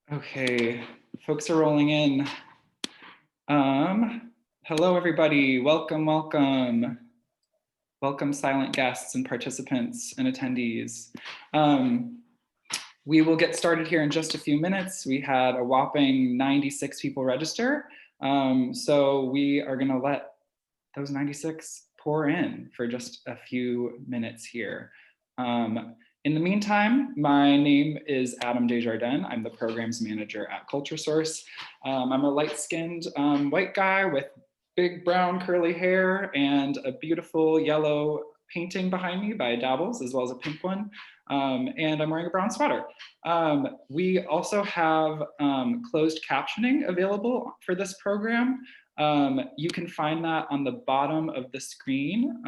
Okay, folks are rolling in. Hello, everybody. Welcome, welcome. Welcome, silent guests and participants and attendees. We will get started here in just a few minutes. We had a whopping 96 people register. So we are going to let those 96 pour in for just a few minutes here. In the meantime, my name is Adam DesJardins. I'm the programs manager at CultureSource. I'm a light-skinned white guy with big brown curly hair and a beautiful yellow painting behind me by Dabbles, as well as a pink one. And I'm wearing a brown sweater. We also have closed captioning available for this program. You can find that on the bottom of the screen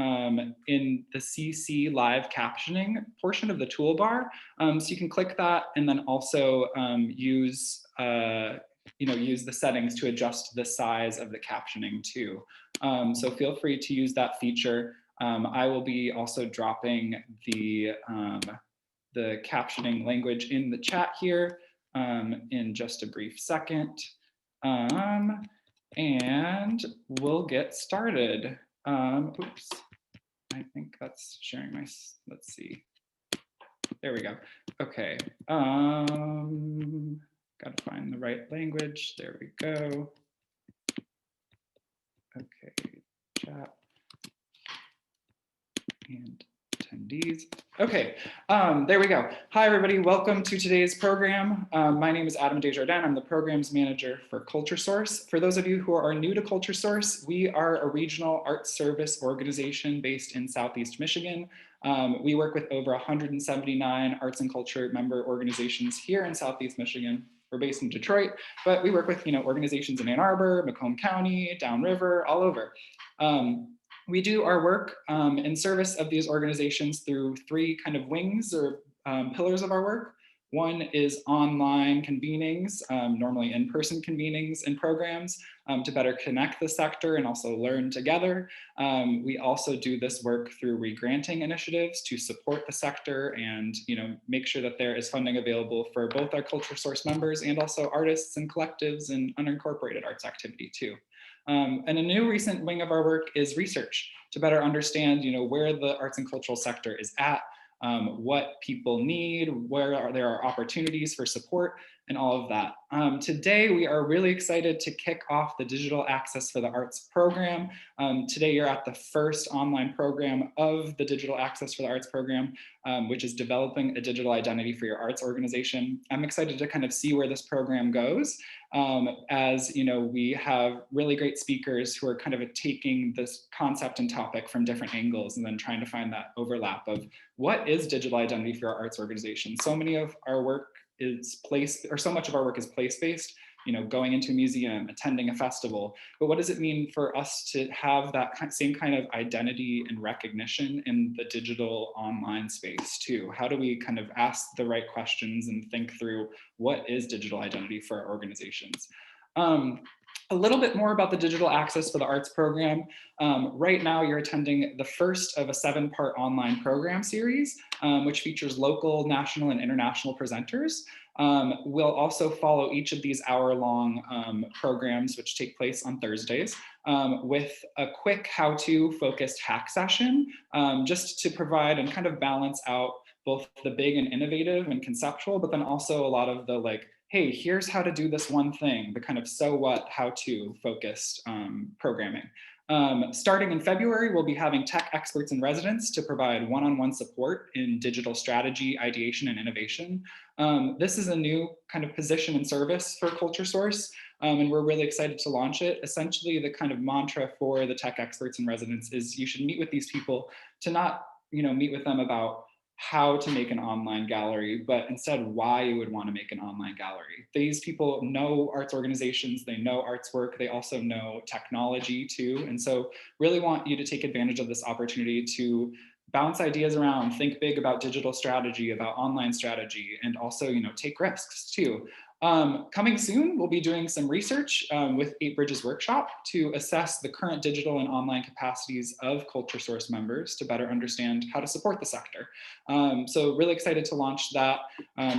in the CC live captioning portion of the toolbar. So you can click that and then also use the settings to adjust the size of the captioning too. So feel free to use that feature. I will be also dropping the captioning language in the chat here in just a brief second. And we'll get started. Oops, I think that's sharing my, let's see. There we go. Okay, gotta find the right language. There we go. Okay, chat and attendees. Okay, there we go. Hi, everybody. Welcome to today's program. My name is Adam DesJardins. I'm the programs manager for CultureSource. For those of you who are new to CultureSource, we are a regional arts service organization based in Southeast Michigan. We work with over 179 arts and culture member organizations here in Southeast Michigan. We're based in Detroit, but we work with organizations in Ann Arbor, Macomb County, downriver, all over. We do our work in service of these organizations through three kind of wings or pillars of our work. One is online convenings, normally in-person convenings and programs to better connect the sector and also learn together. We also do this work through re-granting initiatives to support the sector and make sure that there is funding available for both our CultureSource members and also artists and collectives and unincorporated arts activity too. And a new recent wing of our work is research to better understand where the arts and cultural sector is at, what people need, where there are opportunities for support, and all of that. Today, we are really excited to kick off the Digital Access for the Arts program. Today, you're at the first online program of the Digital Access for the Arts program, which is developing a digital identity for your arts organization. I'm excited to kind of see where this program goes. As we have really great speakers who are kind of taking this concept and topic from different angles and then trying to find that overlap of what is digital identity for our arts organization. So many of our work is so much of our work is place-based, going into a museum, attending a festival, but what does it mean for us to have that same kind of identity and recognition in the digital online space too? How do we kind of ask the right questions and think through what is digital identity for our organizations? A little bit more about the Digital Access for the Arts program. Right now, you're attending the first of a 7-part online program series, which features local, national, and international presenters. We'll also follow each of these hour-long programs, which take place on Thursdays, with a quick how-to focused hack session, just to provide and kind of balance out both the big and innovative and conceptual, but then also a lot of the hey, here's how to do this one thing, the kind of so what, how to focused programming. Starting in February, we'll be having tech experts in residence to provide one-on-one support in digital strategy, ideation, and innovation. This is a new kind of position and service for CultureSource, and we're really excited to launch it. Essentially, the kind of mantra for the tech experts in residence is you should meet with these people to not meet with them about how to make an online gallery, but instead why you would want to make an online gallery. These people know arts organizations, they know arts work, they also know technology too. And so really want you to take advantage of this opportunity to bounce ideas around, think big about digital strategy, about online strategy, and also take risks too. Coming soon, we'll be doing some research with 8 Bridges Workshop to assess the current digital and online capacities of CultureSource members to better understand how to support the sector. So really excited to launch that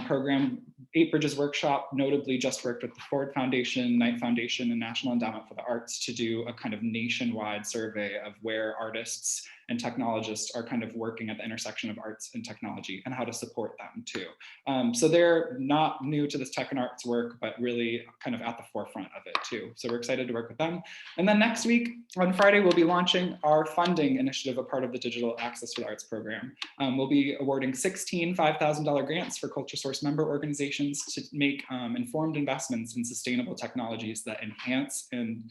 program. 8 Bridges Workshop notably just worked with the Ford Foundation, Knight Foundation, and National Endowment for the Arts to do a kind of nationwide survey of where artists and technologists are kind of working at the intersection of arts and technology and how to support them too. So they're not new to this tech and arts work, but really kind of at the forefront of it too. So we're excited to work with them. And then next week on Friday, we'll be launching our funding initiative, a part of the Digital Access for the Arts program. We'll be awarding 16 $5,000 grants for CultureSource member organizations to make informed investments in sustainable technologies that enhance and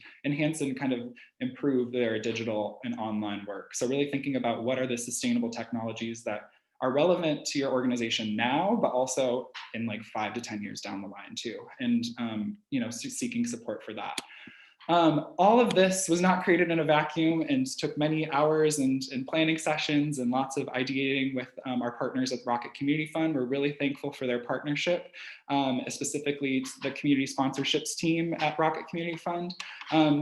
kind of improve their digital and online work. So really thinking about what are the sustainable technologies that are relevant to your organization now, but also in like 5 to 10 years down the line too, and seeking support for that. All of this was not created in a vacuum and took many hours and planning sessions and lots of ideating with our partners at the Rocket Community Fund. We're really thankful for their partnership, specifically the community sponsorships team at Rocket Community Fund.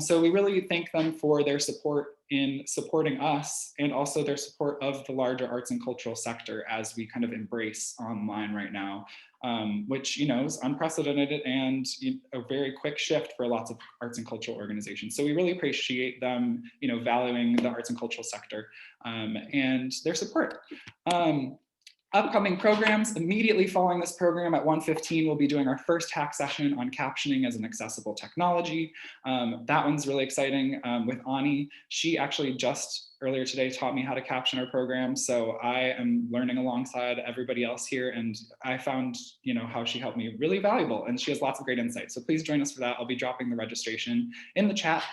So we really thank them for their support in supporting us and also their support of the larger arts and cultural sector as we kind of embrace online right now. Which is unprecedented and a very quick shift for lots of arts and cultural organizations. So we really appreciate them, valuing the arts and cultural sector and their support. Upcoming programs, immediately following this program at 1:15, we'll be doing our first hack session on captioning as an accessible technology. That one's really exciting with Ani. She actually just earlier today taught me how to caption our program. So I am learning alongside everybody else here. And I found, how she helped me really valuable. And she has lots of great insights. So please join us for that. I'll be dropping the registration in the chat.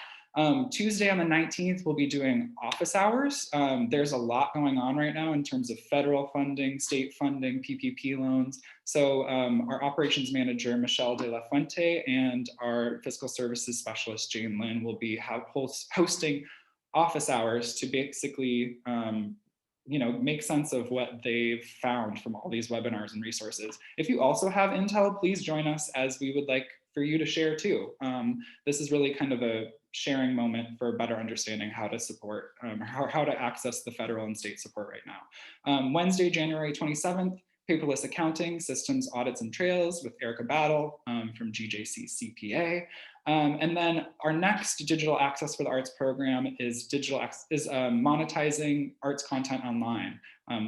Tuesday on the 19th, we'll be doing office hours. There's a lot going on right now in terms of federal funding, state funding, PPP loans. So our operations manager, Michelle De La Fuente, and our fiscal services specialist, Jane Lynn, will be hosting office hours to basically make sense of what they've found from all these webinars and resources. If you also have intel, please join us, as we would like for you to share too. This is really kind of a sharing moment for better understanding how to support, how to access the federal and state support right now. Wednesday, January 27th, Paperless Accounting, Systems, Audits, and Trails with Erica Battle from GJC CPA. And then our next Digital Access for the Arts program is monetizing arts content online,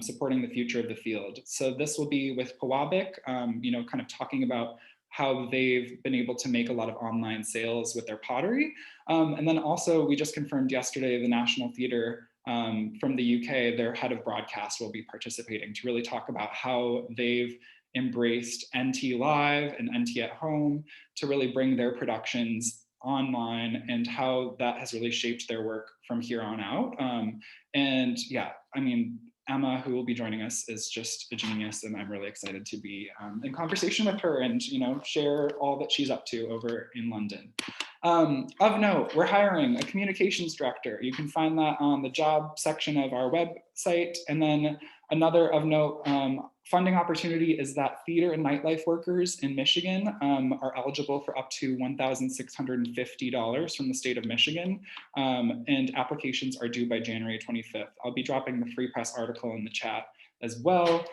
supporting the future of the field. So this will be with Pewabic, kind of talking about how they've been able to make a lot of online sales with their pottery. And then also, we just confirmed yesterday, the National Theatre from the UK, their head of broadcast will be participating to really talk about how they've embraced NT Live and NT at Home to really bring their productions online and how that has really shaped their work from here on out. And yeah, Emma, who will be joining us, is just a genius, and I'm really excited to be in conversation with her and share all that she's up to over in London. Of note, we're hiring a communications director. You can find that on the job section of our website. And then another of note, funding opportunity is that theater and nightlife workers in Michigan are eligible for up to $1,650 from the state of Michigan, and applications are due by January 25th. I'll be dropping the free press article in the chat as well,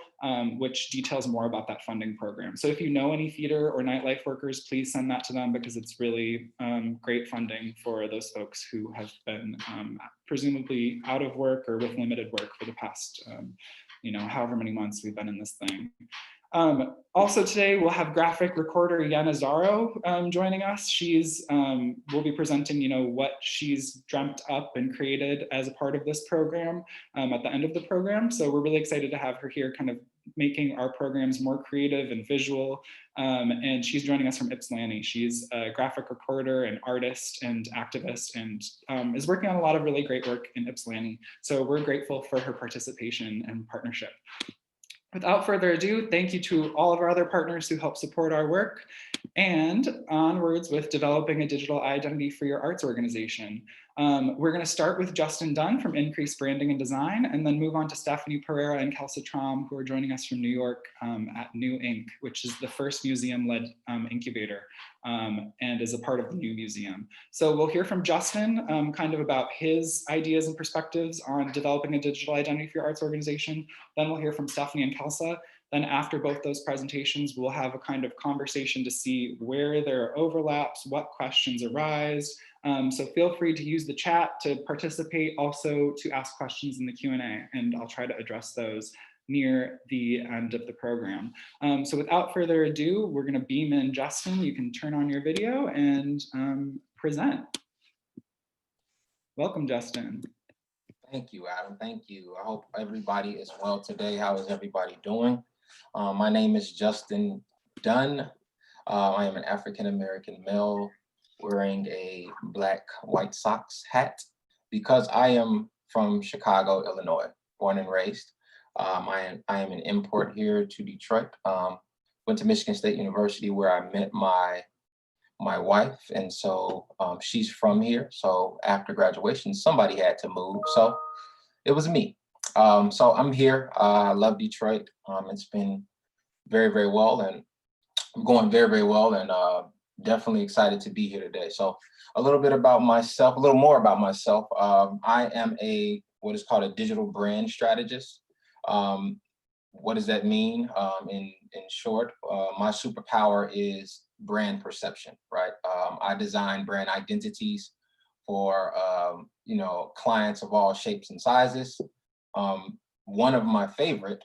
which details more about that funding program. So if you know any theater or nightlife workers, please send that to them, because it's really great funding for those folks who have been presumably out of work or with limited work for the past however many months we've been in this thing. Also today, we'll have graphic recorder Yana Zaro joining us. She's will be presenting, what she's dreamt up and created as a part of this program at the end of the program. So we're really excited to have her here, kind of making our programs more creative and visual. And she's joining us from Ypsilanti. She's a graphic recorder and artist and activist, and is working on a lot of really great work in Ypsilanti. So we're grateful for her participation and partnership. Without further ado, thank you to all of our other partners who help support our work, and onwards with developing a digital identity for your arts organization. We're going to start with Justin Dunn from Increased Branding and Design, and then move on to Stephanie Pereira and Kelsa Trom, who are joining us from New York at New Inc., which is the first museum-led incubator and is a part of the new museum. So we'll hear from Justin kind of about his ideas and perspectives on developing a digital identity for your arts organization. Then we'll hear from Stephanie and Kelsa. Then after both those presentations, we'll have a kind of conversation to see where there are overlaps, what questions arise. So feel free to use the chat to participate, also to ask questions in the Q&A, and I'll try to address those near the end of the program. So without further ado, we're going to beam in Justin. You can turn on your video and present. Welcome, Justin. Thank you, Adam. Thank you. I hope everybody is well today. How is everybody doing? My name is Justin Dunn. I am an African-American male wearing a black White Sox hat because I am from Chicago, Illinois, born and raised. I am an import here to Detroit. Went to Michigan State University where I met my wife, and so she's from here. So after graduation, somebody had to move, so it was me. So I'm here. I love Detroit. It's been very, very well, and going very, very well, and definitely excited to be here today. So a little bit about myself, a little more about myself. I am what is called a digital brand strategist. What does that mean? In short, my superpower is brand perception, right? I design brand identities for clients of all shapes and sizes. One of my favorite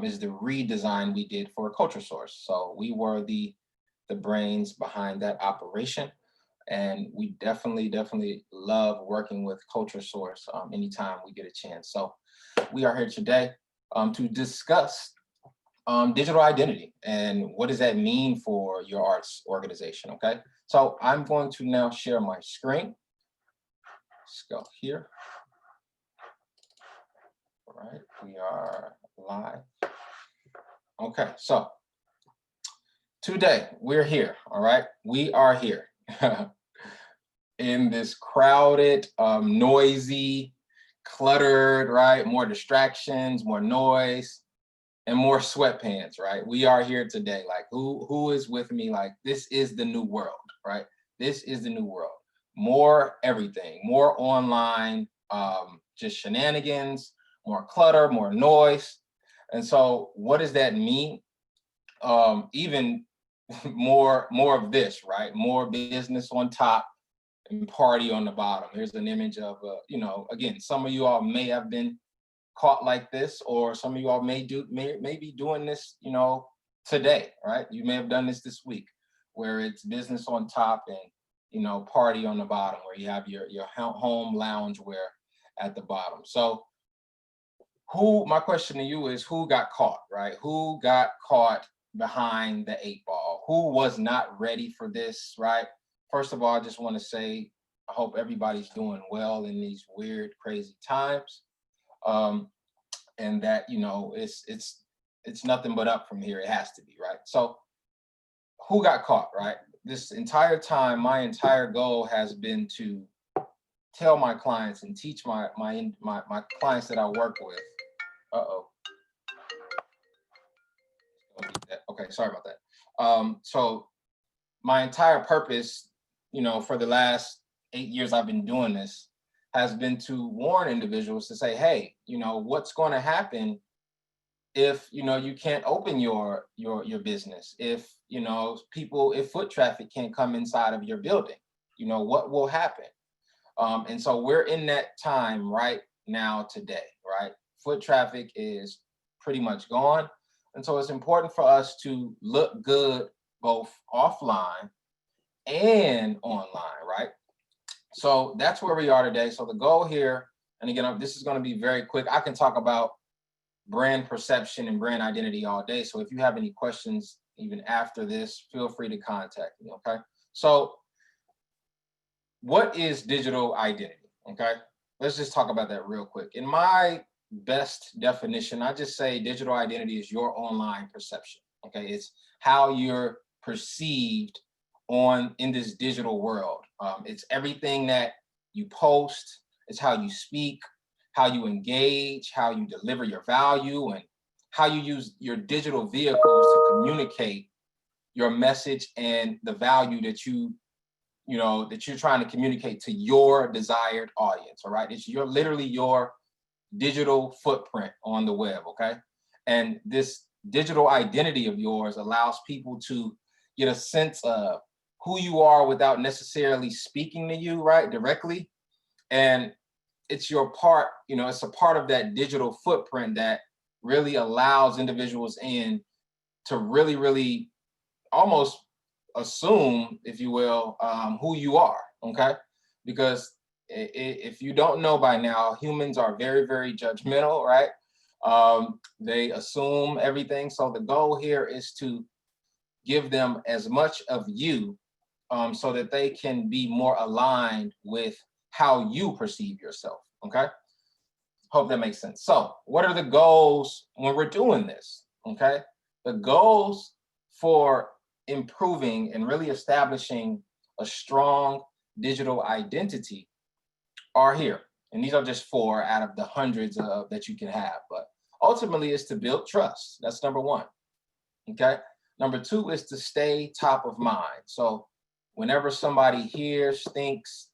is the redesign we did for CultureSource. So we were the brains behind that operation, and we definitely love working with CultureSource anytime we get a chance. So we are here today to discuss digital identity and what does that mean for your arts organization. Okay, so I'm going to now share my screen. Let's go here. All right, we are live. Okay, so today we're here. All right, we are here in this crowded, noisy, cluttered, right? More distractions, more noise, and more sweatpants, right? We are here today. Like, who is with me? Like, this is the new world, right? This is the new world. More everything, more online, just shenanigans, more clutter, more noise. And so what does that mean? Even more of this, right? More business on top and party on the bottom. Here's an image of, again, some of you all may have been caught like this, or some of you all may be doing this, today, right? You may have done this week, where it's business on top and, party on the bottom, where you have your home lounge wear at the bottom. So my question to you is, who got caught, right? Who got caught behind the 8 ball? Who was not ready for this, right? First of all, I just want to say, I hope everybody's doing well in these weird, crazy times. And that, it's nothing but up from here. It has to be, right? So who got caught, right? This entire time, my entire goal has been to tell my clients and teach my clients that I work with. Okay, sorry about that. So my entire purpose, for the last 8 years I've been doing this, has been to warn individuals to say, hey, what's going to happen if, you can't open your business, if, if foot traffic can't come inside of your building, what will happen? And so we're in that time right now today, right? Foot traffic is pretty much gone. And so it's important for us to look good both offline and online, right? So that's where we are today. So the goal here, and again, this is going to be very quick. I can talk about brand perception and brand identity all day. So if you have any questions, even after this, feel free to contact me, okay? So what is digital identity, okay? Let's just talk about that real quick. In my best definition, I just say digital identity is your online perception, okay? It's how you're perceived in this digital world. It's everything that you post, it's how you speak, how you engage, how you deliver your value, and how you use your digital vehicles to communicate your message and the value that that you're trying to communicate to your desired audience. All right, it's literally your digital footprint on the web. Okay, and this digital identity of yours allows people to get a sense of who you are without necessarily speaking to you, right, directly. And it's your part, it's a part of that digital footprint that really allows individuals in to really, really almost assume, if you will, who you are, okay? Because if you don't know by now, humans are very, very judgmental, right? They assume everything. So the goal here is to give them as much of you so that they can be more aligned with how you perceive yourself, okay? Hope that makes sense. So what are the goals when we're doing this, okay? The goals for improving and really establishing a strong digital identity are here. And these are just 4 out of the hundreds of that you can have. But ultimately, it's to build trust. That's number 1, okay? Number 2 is to stay top of mind. So whenever somebody hears, thinks,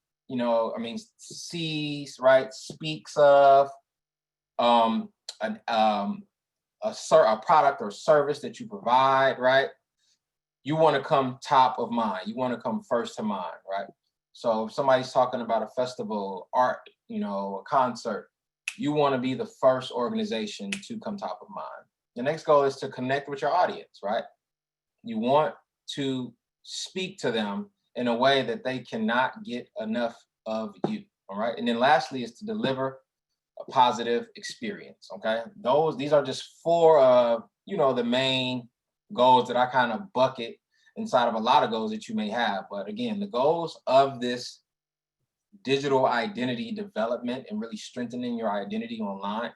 sees, right, speaks of a product or service that you provide, right, you want to come top of mind. You want to come first to mind, right? So if somebody's talking about a festival, art, a concert, you want to be the first organization to come top of mind. The next goal is to connect with your audience, right? You want to speak to them in a way that they cannot get enough of you, all right? And then lastly is to deliver a positive experience, okay? These are just 4 of, the main goals that I kind of bucket inside of a lot of goals that you may have. But again, the goals of this digital identity development and really strengthening your identity online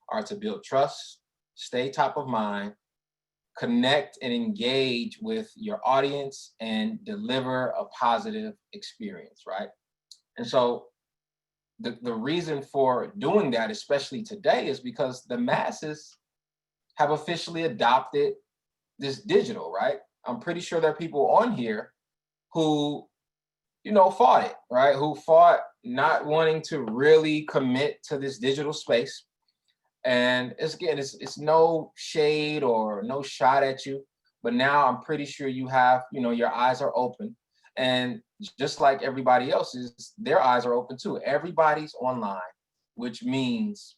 are to build trust, stay top of mind, connect and engage with your audience, and deliver a positive experience, right? And so the reason for doing that, especially today, is because the masses have officially adopted this digital, right? I'm pretty sure there are people on here who, fought it, right? Who fought not wanting to really commit to this digital space. And it's no shade or no shot at you, but now I'm pretty sure you have, your eyes are open. And just like everybody else's, their eyes are open too. Everybody's online, which means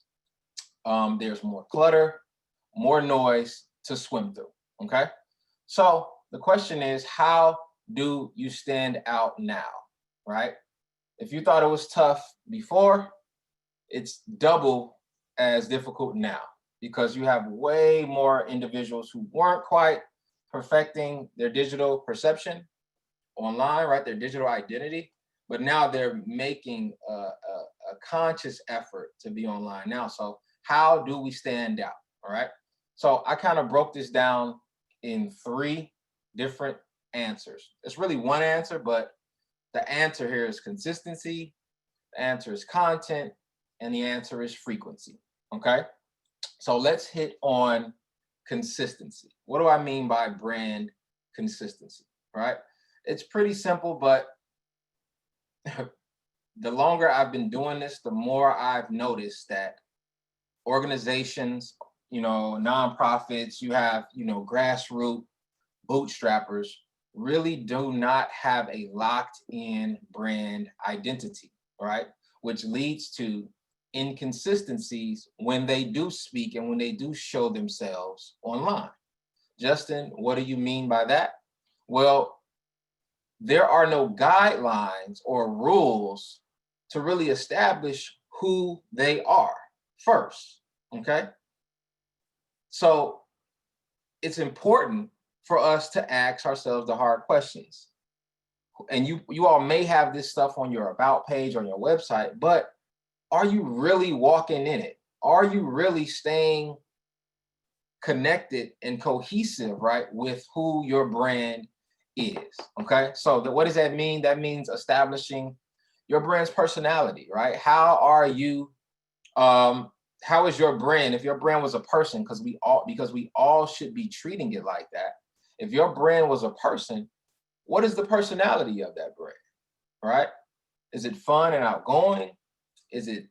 there's more clutter, more noise to swim through, okay? So the question is, how do you stand out now, right? If you thought it was tough before, it's double as difficult now because you have way more individuals who weren't quite perfecting their digital perception online, right? Their digital identity, but now they're making a conscious effort to be online now. So how do we stand out, all right? So I kind of broke this down in 3 different answers. It's really one answer, but the answer here is consistency, the answer is content, and the answer is frequency, okay? So let's hit on consistency. What do I mean by brand consistency, right? It's pretty simple, but the longer I've been doing this, the more I've noticed that organizations, nonprofits, you have, grassroots bootstrappers really do not have a locked in brand identity, right? Which leads to inconsistencies when they do speak and when they do show themselves online. Justin, what do you mean by that? Well, there are no guidelines or rules to really establish who they are first, okay? So it's important for us to ask ourselves the hard questions. And you all may have this stuff on your about page on your website, but are you really walking in it? Are you really staying connected and cohesive, right, with who your brand is? Okay, so what does that mean? That means establishing your brand's personality, right? How are you, how is your brand? If your brand was a person, because we all should be treating it like that. If your brand was a person, what is the personality of that brand, right? Is it fun and outgoing? Is it,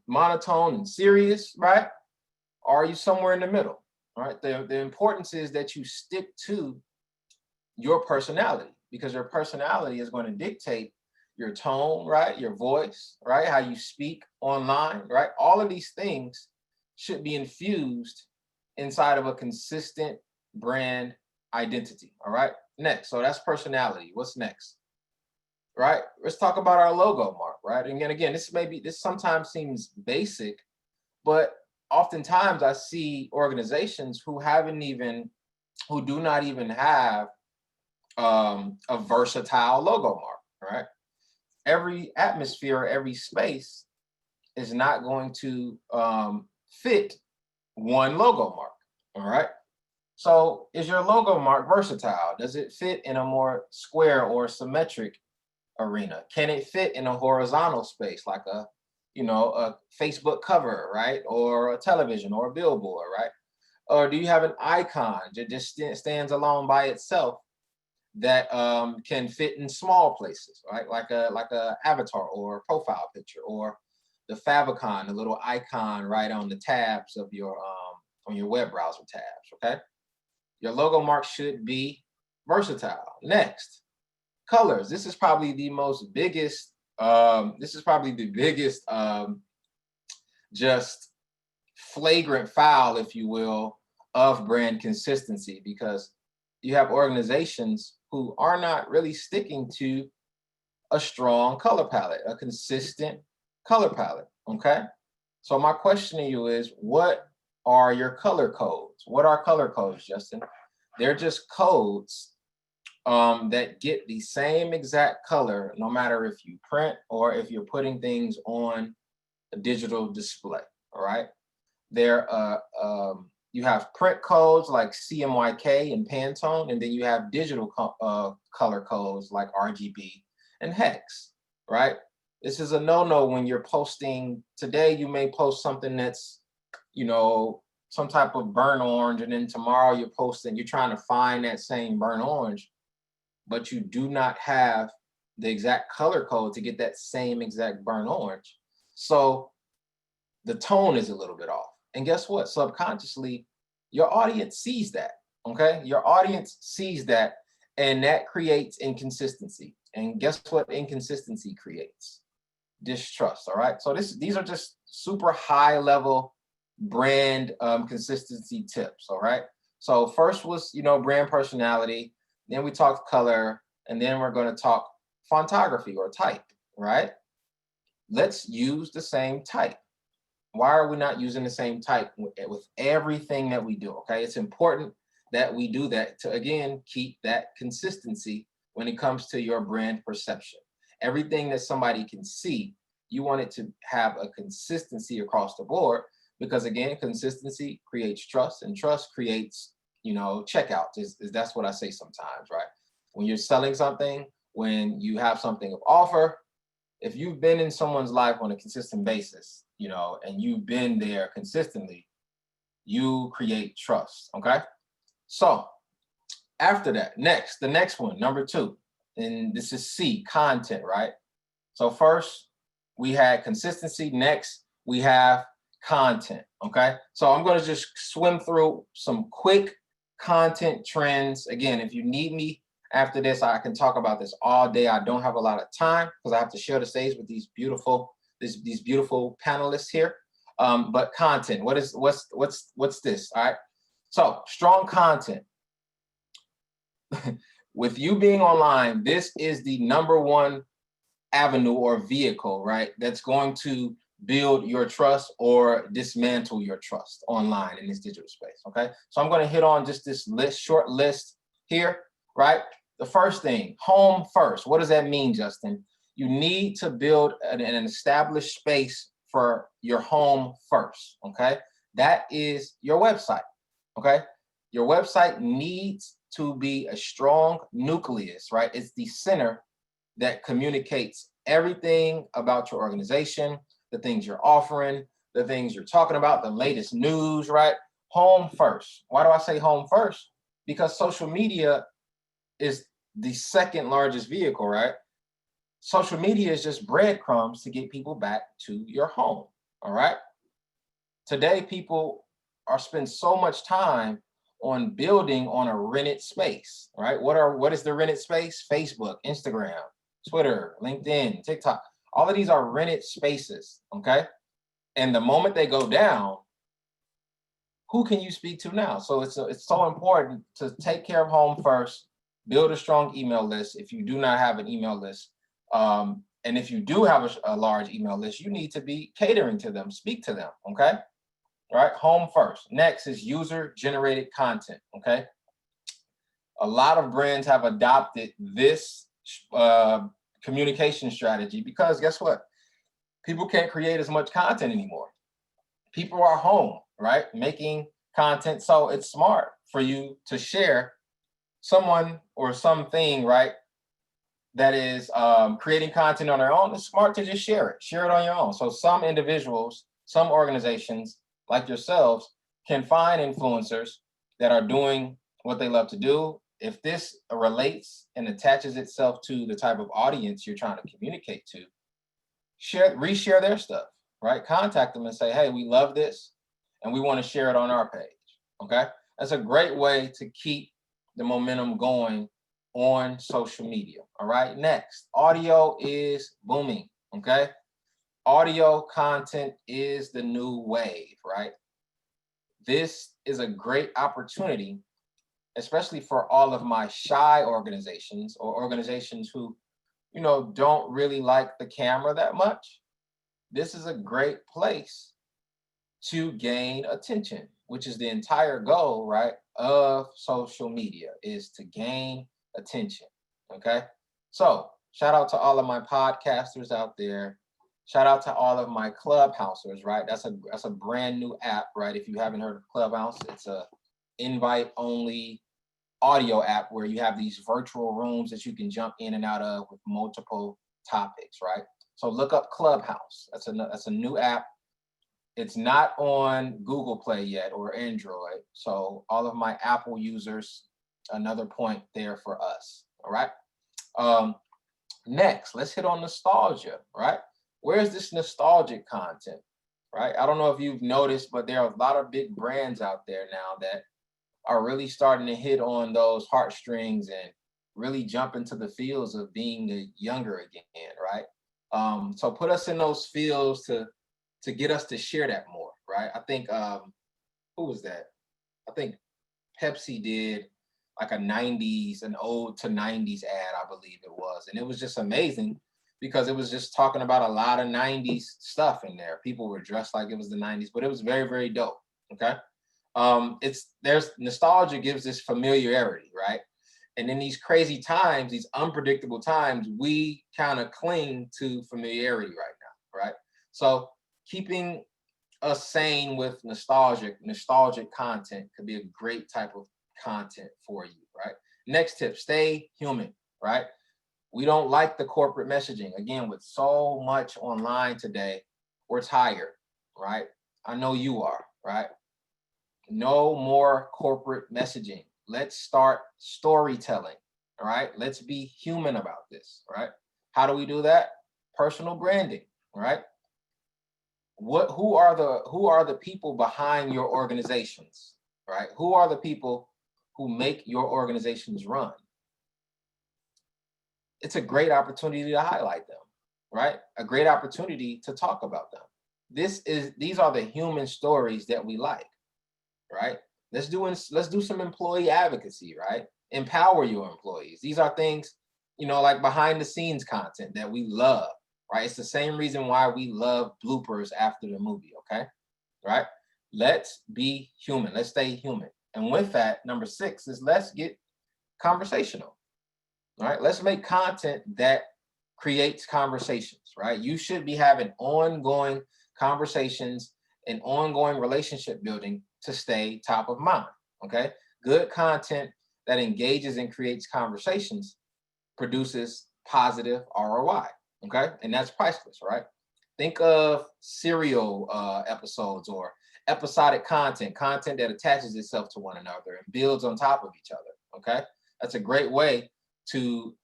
monotone and serious, right? Or are you somewhere in the middle, right? The importance is that you stick to your personality, because your personality is going to dictate your tone, right? Your voice, right? How you speak online, right? All of these things should be infused inside of a consistent brand identity, all right? Next, so that's personality. What's next? Right? Let's talk about our logo mark, right? And again, this sometimes seems basic, but oftentimes I see organizations who do not even have a versatile logo mark, right? Every atmosphere, every space is not going to fit one logo mark, all right? So is your logo mark versatile? Does it fit in a more square or symmetric arena? Can it fit in a horizontal space like a Facebook cover, right? Or a television or a billboard, right? Or do you have an icon that just stands alone by itself that can fit in small places, right? Like a avatar or a profile picture, or the favicon, the little icon right on the tabs of your on your web browser tabs, okay? Your logo mark should be versatile. Next, colors. This is probably the biggest just flagrant foul, if you will, of brand consistency, because you have organizations who are not really sticking to a strong color palette, a consistent color palette, okay? So my question to you is, what are your color codes? What are color codes, Justin? They're just codes that get the same exact color, no matter if you print or if you're putting things on a digital display, all right? You have print codes like CMYK and Pantone, and then you have digital color codes like RGB and hex, right? This is a no-no when you're posting. Today, you may post something that's, some type of burnt orange, and then tomorrow you're trying to find that same burnt orange, but you do not have the exact color code to get that same exact burnt orange. So the tone is a little bit off. And guess what? Subconsciously, your audience sees that, okay? Your audience sees that, and that creates inconsistency. And guess what inconsistency creates? Distrust, all right? So these are just super high level brand consistency tips, all right? So first was, brand personality, then we talked color, and then we're going to talk fontography or type, right? Let's use the same type. Why are we not using the same type with everything that we do, okay? It's important that we do that to, again, keep that consistency when it comes to your brand perception. Everything that somebody can see, you want it to have a consistency across the board, because again, consistency creates trust, and trust creates, checkout. That's what I say sometimes, right? When you're selling something, when you have something of offer, if you've been in someone's life on a consistent basis, and you've been there consistently, you create trust, okay? So after that, the next one, number 2, and this is C, content, right? So first we had consistency, next we have content, okay? So I'm gonna just swim through some quick content trends. Again, if you need me after this, I can talk about this all day. I don't have a lot of time because I have to share the stage with these beautiful panelists here. But content, what's this? All right. So strong content. With you being online, this is the number one avenue or vehicle, right? That's going to build your trust or dismantle your trust online in this digital space. Okay. So I'm going to hit on just this short list here, right? The first thing, home first. What does that mean, Justin? You need to build an established space for your home first, okay? That is your website, okay? Your website needs to be a strong nucleus, right? It's the center that communicates everything about your organization, the things you're offering, the things you're talking about, the latest news, right? Home first. Why do I say home first? Because social media is the second largest vehicle, right? Social media is just breadcrumbs to get people back to your home, all right? Today, people are spend so much time on building on a rented space, right? What is the rented space? Facebook, Instagram, Twitter, LinkedIn, TikTok. All of these are rented spaces, okay? And the moment they go down, who can you speak to now? So it's so important to take care of home first, build a strong email list if you do not have an email list. And if you do have a large email list, you need to be catering to them, speak to them, okay? All right, home first. Next is user-generated content, okay? A lot of brands have adopted this communication strategy because guess what? People can't create as much content anymore. People are home, right? Making content. So it's smart for you to share someone or something, right? That is creating content on their own. It's smart to just share it on your own. So some individuals, some organizations like yourselves can find influencers that are doing what they love to do. If this relates and attaches itself to the type of audience you're trying to communicate to, reshare their stuff, right? Contact them and say, hey, we love this and we want to share it on our page, okay? That's a great way to keep the momentum going on social media, all right? Next, audio is booming, okay? Audio content is the new wave, right? This is a great opportunity, especially for all of my shy organizations or organizations who, don't really like the camera that much. This is a great place to gain attention, which is the entire goal, right, of social media, is to gain attention, okay? So shout out to all of my podcasters out there. Shout out to all of my Clubhousers, right? That's a brand new app, right? If you haven't heard of Clubhouse, it's a invite-only audio app where you have these virtual rooms that you can jump in and out of with multiple topics, right? So look up Clubhouse. That's a new app. It's not on Google Play yet or Android. So all of my Apple users, another point there for us, all right? Next, let's hit on nostalgia, right? Where's this nostalgic content, right? I don't know if you've noticed, but there are a lot of big brands out there now that are really starting to hit on those heartstrings and really jump into the fields of being younger again, right? So put us in those fields to get us to share that more, right? I think, who was that? I think Pepsi did like an ode to 90s ad, I believe it was. And it was just amazing because it was just talking about a lot of 90s stuff in there. People were dressed like it was the 90s, but it was very, very dope, okay? There's nostalgia gives this familiarity, right? And in these crazy times, these unpredictable times, we kind of cling to familiarity right now, right? So keeping us sane with nostalgic content could be a great type of content for you, right? Next tip, stay human, right? We don't like the corporate messaging. Again, with so much online today, we're tired, right? I know you are, right? No more corporate messaging. Let's start storytelling, all right? Let's be human about this, right? How do we do that? Personal branding, right? Who are the people behind your organizations, right? Who are the people who make your organizations run? It's a great opportunity to highlight them, right? A great opportunity to talk about them. These are the human stories that we like, right? Let's do some employee advocacy, right? Empower your employees. These are things, like behind the scenes content that we love, right? It's the same reason why we love bloopers after the movie, okay? Right? Let's be human. Let's stay human. And with that, number 6 is let's get conversational, right? Let's make content that creates conversations, right? You should be having ongoing conversations and ongoing relationship building to stay top of mind, okay? Good content that engages and creates conversations produces positive ROI, okay? And that's priceless, right? Think of serial episodes or episodic content that attaches itself to one another and builds on top of each other, okay? That's a great way to,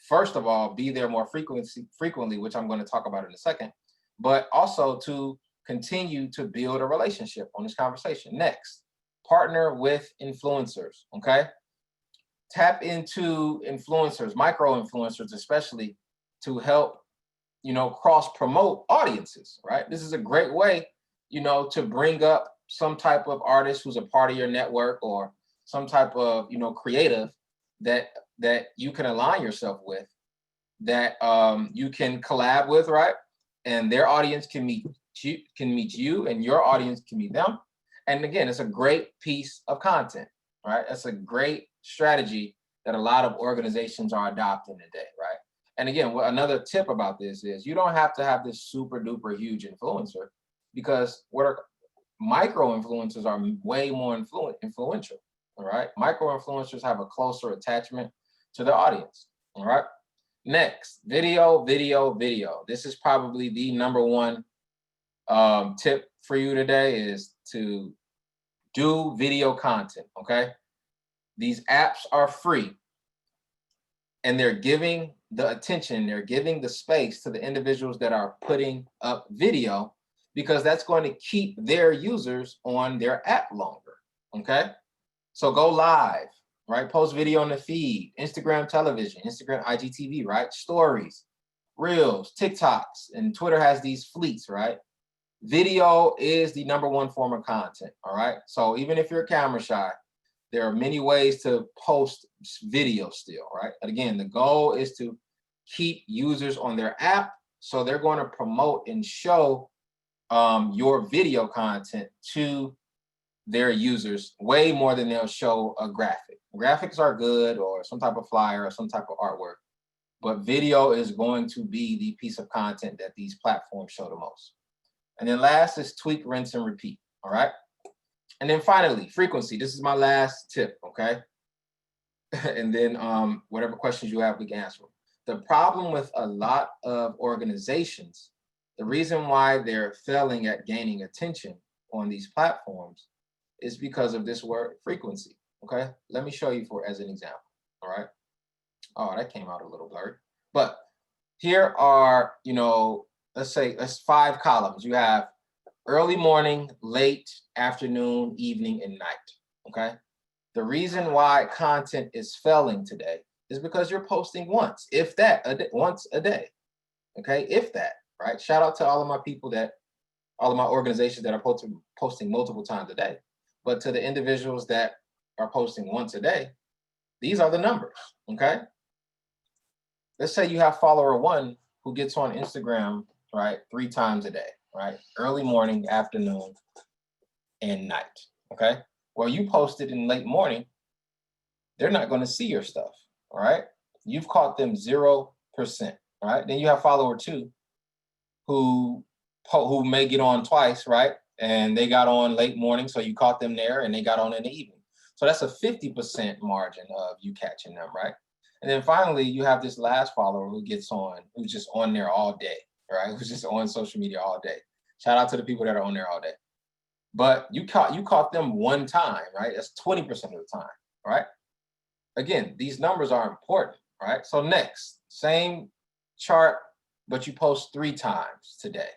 first of all, be there more frequently, which I'm going to talk about in a second, but also to continue to build a relationship on this conversation. Next, partner with influencers, okay? Tap into influencers, micro influencers especially, to help, cross promote audiences, right? This is a great way, to bring up some type of artist who's a part of your network, or some type of, creative that you can align yourself with, that you can collab with, right? And their audience can meet you, and your audience can meet them. And again, it's a great piece of content, right? That's a great strategy that a lot of organizations are adopting today, right? And again, another tip about this is you don't have to have this super duper huge influencer, because micro influencers are way more influential, all right? Micro influencers have a closer attachment to the audience, all right? Next, video. This is probably the number one tip for you today, is to do video content, okay? These apps are free, and they're giving the attention, they're giving the space to the individuals that are putting up video, because that's going to keep their users on their app longer, okay? So go live, right? Post video on the feed, Instagram television, Instagram IGTV, right? Stories, Reels, TikToks, and Twitter has these fleets, right? Video is the number one form of content, all right? So even if you're camera shy, there are many ways to post video still, right? But again, the goal is to keep users on their app, so they're going to promote and show your video content to their users way more than they'll show a graphic. Graphics are good, or some type of flyer, or some type of artwork, but video is going to be the piece of content that these platforms show the most. And then last is tweak, rinse, and repeat, all right? And then finally, frequency. This is my last tip, okay? And then whatever questions you have, we can answer them. The problem with a lot of organizations, the reason why they're failing at gaining attention on these platforms, is because of this word frequency, okay? Let me show you as an example, all right? Oh, that came out a little blurred. But here are, let's 5 columns. You have early morning, late afternoon, evening, and night, okay? The reason why content is failing today is because you're posting once, if that, once a day, okay? If that, right? Shout out to all of my people all of my organizations that are posting multiple times a day. But to the individuals that are posting once a day, these are the numbers, okay? Let's say you have follower 1 who gets on Instagram, right, 3 times a day, right? Early morning, afternoon, and night, okay? Well, you posted in late morning, they're not going to see your stuff, all right? You've caught them 0%, all right? Then you have follower 2 who may get on twice, right? And they got on late morning, so you caught them there, and they got on in the evening. So that's a 50% margin of you catching them, right? And then finally, you have this last follower who's just on there all day, right? Who's just on social media all day. Shout out to the people that are on there all day. But you caught them one time, right? That's 20% of the time, right? Again, these numbers are important, right? So next, same chart, but you post 3 times today,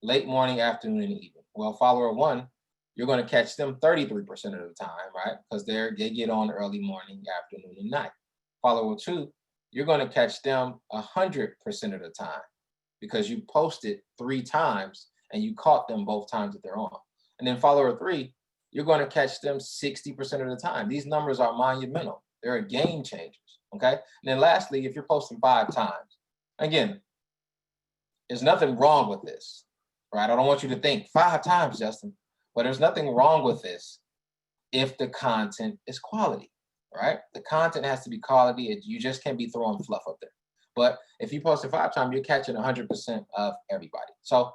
late morning, afternoon, and evening. Well, follower 1, you're going to catch them 33% of the time, right? Because they get on early morning, afternoon, and night. Follower 2, you're going to catch them 100% of the time, because you posted 3 times and you caught them both times that they're on. And then follower 3, you're going to catch them 60% of the time. These numbers are monumental. They're game changers, okay? And then lastly, if you're posting 5 times, again, there's nothing wrong with this, right? I don't want you to think 5 times, Justin, but there's nothing wrong with this if the content is quality, right? The content has to be quality. You just can't be throwing fluff up there. But if you post it 5 times, you're catching 100% of everybody. So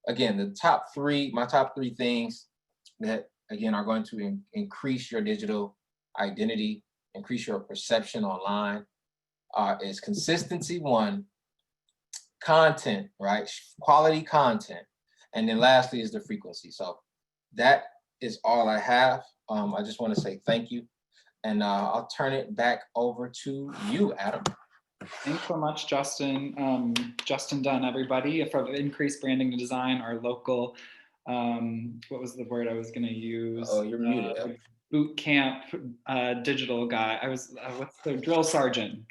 again, my top 3 things that, again, are going to increase your digital identity, increase your perception online, is consistency 1, content, right? Quality content. And then lastly is the frequency. So that is all I have. I just want to say thank you. And I'll turn it back over to you, Adam. Thanks so much, Justin. Justin Dunn, everybody, from Increased Branding and Design, our local, what was the word I was going to use? Oh, you're muted. Boot camp digital guy. I was, what's the drill sergeant,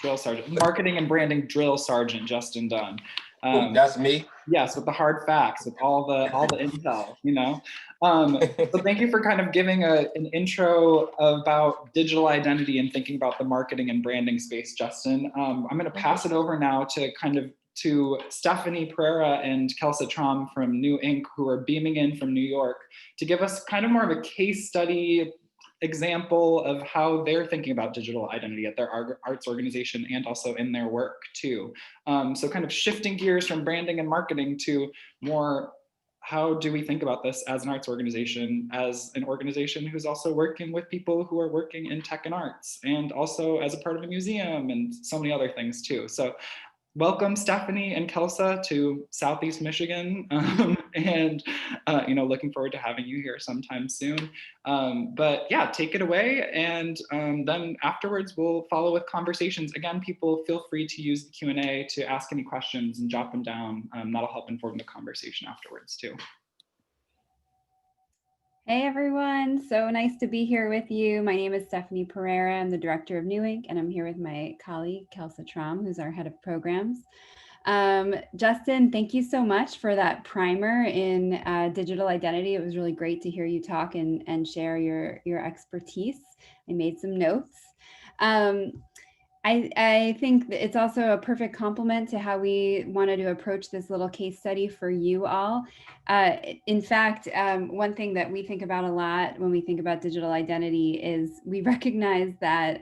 marketing and branding drill sergeant, Justin Dunn. That's me. Yes, with the hard facts, with all the intel, you know. So thank you for kind of giving an intro about digital identity and thinking about the marketing and branding space, Justin. I'm going to pass it over now to Stephanie Pereira and Kelsa Trom from New Inc., who are beaming in from New York to give us kind of more of a case study example of how they're thinking about digital identity at their arts organization and also in their work too. So kind of shifting gears from branding and marketing to more, how do we think about this as an arts organization, as an organization who's also working with people who are working in tech and arts, and also as a part of a museum and so many other things too. So welcome, Stephanie and Kelsa, to Southeast Michigan, and looking forward to having you here sometime soon. But yeah, take it away, and then afterwards we'll follow with conversations. Again, people feel free to use the Q&A to ask any questions and jot them down. That'll help inform the conversation afterwards too. Hey everyone, so nice to be here with you. My name is Stephanie Pereira. I'm the director of New Inc., and I'm here with my colleague, Kelsa Trom, who's our head of programs. Justin, thank you so much for that primer in digital identity. It was really great to hear you talk and share your expertise. I made some notes. I think it's also a perfect complement to how we wanted to approach this little case study for you all. In fact, one thing that we think about a lot when we think about digital identity is we recognize that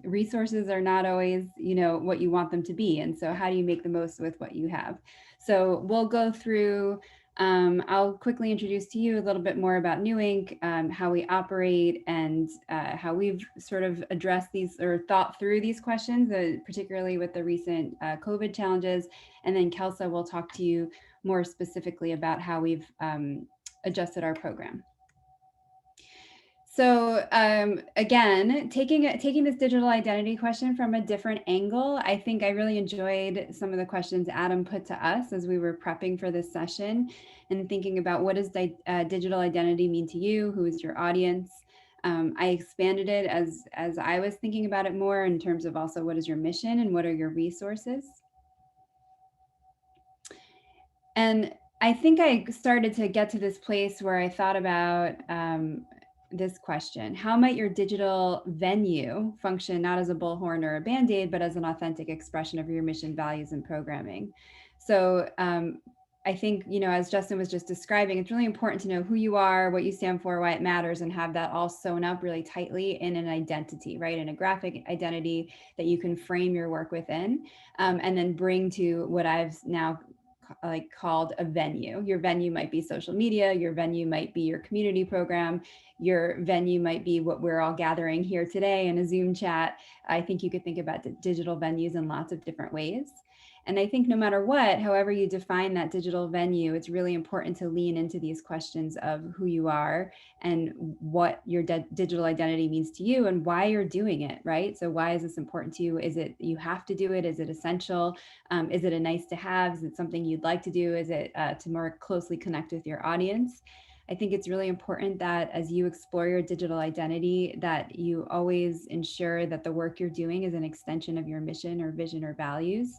resources are not always, what you want them to be. And so how do you make the most with what you have? So we'll go through, I'll quickly introduce to you a little bit more about New Inc., how we operate, and how we've sort of addressed these or thought through these questions, particularly with the recent COVID challenges. And then Kelsa will talk to you more specifically about how we've adjusted our program. So again, taking this digital identity question from a different angle, I think I really enjoyed some of the questions Adam put to us as we were prepping for this session and thinking about what does digital identity mean to you? Who is your audience? I expanded it as I was thinking about it more in terms of also what is your mission and what are your resources? And I think I started to get to this place where I thought about this question: how might your digital venue function not as a bullhorn or a band-aid, but as an authentic expression of your mission, values, and programming? So I think, as Justin was just describing, it's really important to know who you are, what you stand for, why it matters, and have that all sewn up really tightly in an identity, right? In a graphic identity that you can frame your work within, and then bring to what I've now called a venue. Your venue might be social media, your venue might be your community program, your venue might be what we're all gathering here today in a Zoom chat. I think you could think about digital venues in lots of different ways. And I think no matter what, however you define that digital venue, it's really important to lean into these questions of who you are and what your digital identity means to you and why you're doing it, right? So why is this important to you? Is it you have to do it? Is it essential? Is it a nice to have? Is it something you'd like to do? Is it to more closely connect with your audience? I think it's really important that as you explore your digital identity, that you always ensure that the work you're doing is an extension of your mission or vision or values.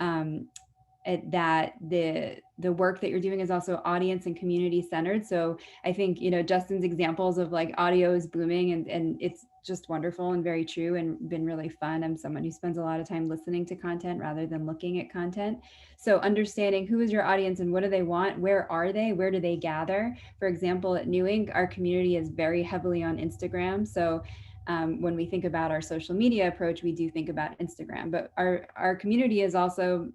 That the work that you're doing is also audience and community centered. So I think, Justin's examples of audio is booming and it's just wonderful and very true and been really fun. I'm someone who spends a lot of time listening to content rather than looking at content. So understanding who is your audience and what do they want? Where are they? Where do they gather? For example, at New Inc., our community is very heavily on Instagram. So when we think about our social media approach, we do think about Instagram, but our community is also,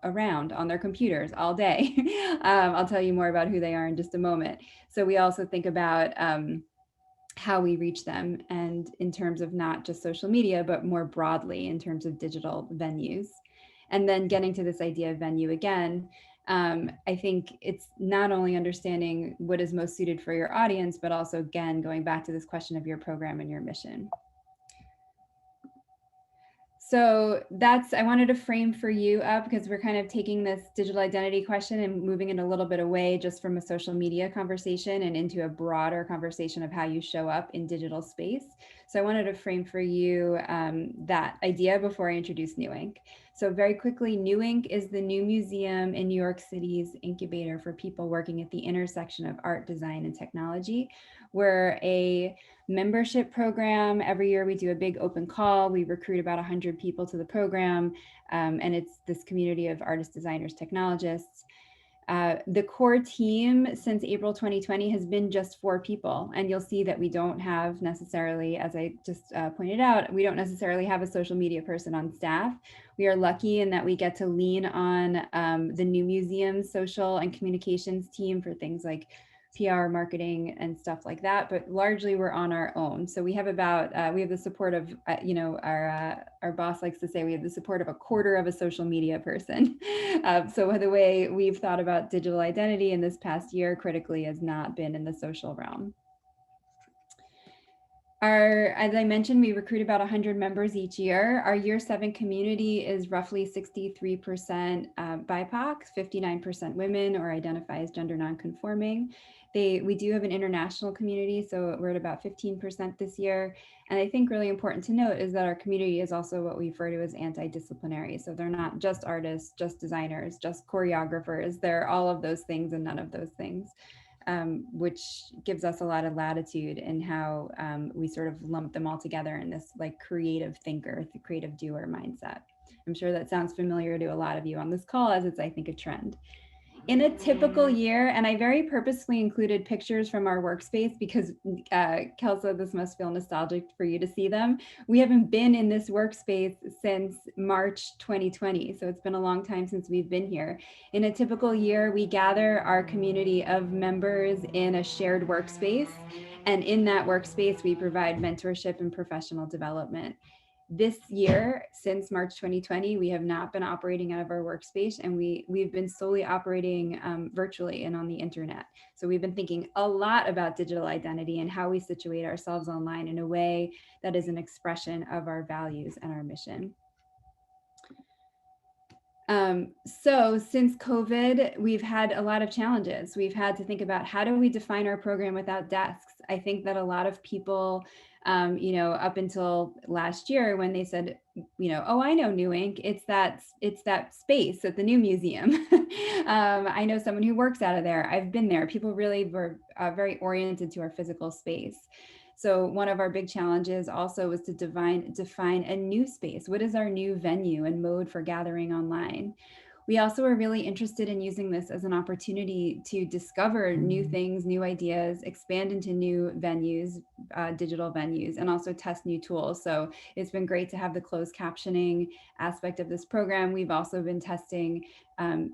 around on their computers all day. I'll tell you more about who they are in just a moment. So we also think about how we reach them, and in terms of not just social media, but more broadly in terms of digital venues. And then getting to this idea of venue again, I think it's not only understanding what is most suited for your audience, but also, again, going back to this question of your program and your mission. So I wanted to frame for you up, because we're kind of taking this digital identity question and moving it a little bit away just from a social media conversation and into a broader conversation of how you show up in digital space. So I wanted to frame for you that idea before I introduce New Ink. So very quickly, New Ink is the new museum in New York City's incubator for people working at the intersection of art, design, and technology. We're a membership program. Every year we do a big open call. We recruit about 100 people to the program, and it's this community of artists, designers, technologists. The core team since April 2020 has been just 4 people. And you'll see that we don't have necessarily, as I just pointed out, we don't necessarily have a social media person on staff. We are lucky in that we get to lean on the new museum's social and communications team for things like PR, marketing, and stuff like that, but largely we're on our own. So we have about, we have the support of, our boss likes to say we have the support of a quarter of a social media person. So the way we've thought about digital identity in this past year critically has not been in the social realm. As I mentioned, we recruit about 100 members each year. Our year 7 community is roughly 63% BIPOC, 59% women or identify as gender nonconforming. We do have an international community, so we're at about 15% this year. And I think really important to note is that our community is also what we refer to as anti-disciplinary. So they're not just artists, just designers, just choreographers. They're all of those things and none of those things. Which gives us a lot of latitude in how we sort of lump them all together in this like creative thinker, the creative doer mindset. I'm sure that sounds familiar to a lot of you on this call, as it's, I think, a trend. In a typical year, and I very purposefully included pictures from our workspace because Kelsa, this must feel nostalgic for you to see them. We haven't been in this workspace since March 2020. So it's been a long time since we've been here. In a typical year, we gather our community of members in a shared workspace. And in that workspace, we provide mentorship and professional development. This year, since March 2020, we have not been operating out of our workspace, and we've been solely operating virtually and on the internet. So we've been thinking a lot about digital identity and how we situate ourselves online in a way that is an expression of our values and our mission. So since COVID, we've had a lot of challenges. We've had to think about how do we define our program without desks? I think that a lot of people, up until last year when they said, oh, I know New Ink, it's that space at the new museum. I know someone who works out of there. I've been there. People really were very oriented to our physical space. So one of our big challenges also was to define a new space. What is our new venue and mode for gathering online? We also are really interested in using this as an opportunity to discover new things, new ideas, expand into new venues, digital venues, and also test new tools. So it's been great to have the closed captioning aspect of this program. We've also been testing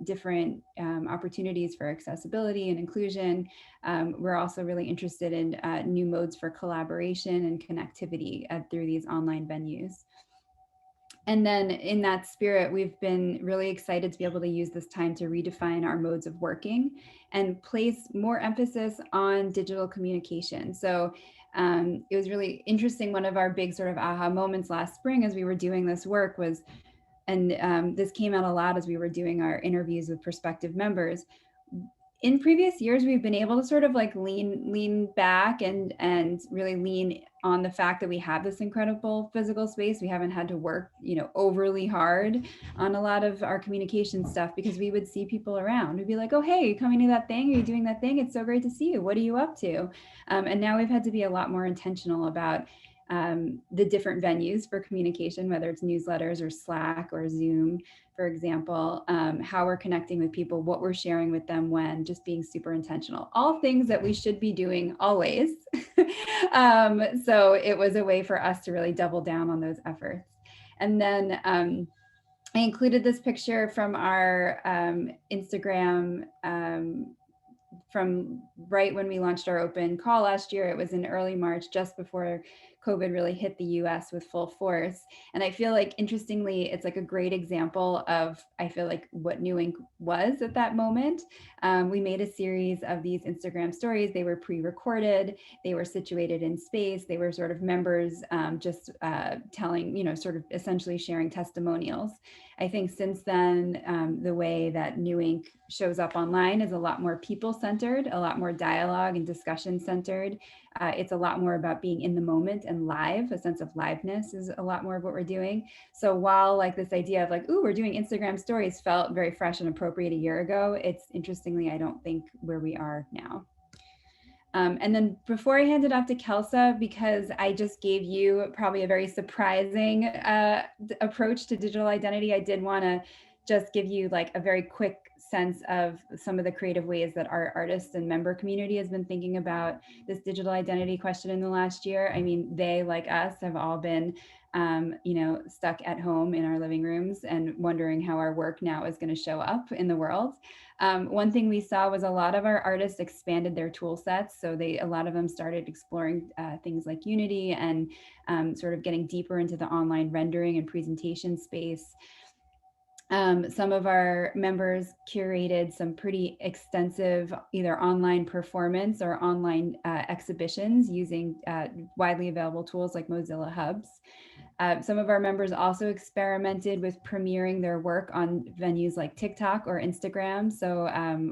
different opportunities for accessibility and inclusion. We're also really interested in new modes for collaboration and connectivity through these online venues. And then in that spirit, we've been really excited to be able to use this time to redefine our modes of working and place more emphasis on digital communication. So it was really interesting. One of our big sort of aha moments last spring as we were doing this work was, and this came out a lot as we were doing our interviews with prospective members. In previous years, we've been able to sort of like lean back and really lean on the fact that we have this incredible physical space. We haven't had to work, overly hard on a lot of our communication stuff because we would see people around. We'd be like, oh, hey, you coming to that thing? Are you doing that thing? It's so great to see you. What are you up to? And now we've had to be a lot more intentional about the different venues for communication, whether it's newsletters or Slack or Zoom, for example, how we're connecting with people, what we're sharing with them when, just being super intentional, all things that we should be doing always. So it was a way for us to really double down on those efforts. And then I included this picture from our Instagram from right when we launched our open call last year. It was in early March, just before COVID really hit the US with full force. And I feel like, interestingly, it's like a great example of, I feel like, what New Ink was at that moment. We made a series of these Instagram stories. They were pre-recorded, they were situated in space, they were sort of members just telling, you know, sort of essentially sharing testimonials. I think since then, the way that New Ink shows up online is a lot more people-centered, a lot more dialogue and discussion-centered. It's a lot more about being in the moment and live. A sense of liveness is a lot more of what we're doing. So while like this idea of like, ooh, we're doing Instagram stories felt very fresh and appropriate a year ago, it's interestingly, I don't think, where we are now. And then before I hand it off to Kelsa, because I just gave you probably a very surprising approach to digital identity, I did want to just give you like a very quick sense of some of the creative ways that our artists and member community has been thinking about this digital identity question in the last year. I mean, they, like us, have all been you know, stuck at home in our living rooms and wondering how our work now is going to show up in the world. One thing we saw was a lot of our artists expanded their tool sets. So a lot of them started exploring things like Unity and sort of getting deeper into the online rendering and presentation space. Some of our members curated some pretty extensive either online performance or online exhibitions using widely available tools like Mozilla Hubs. Some of our members also experimented with premiering their work on venues like TikTok or Instagram. So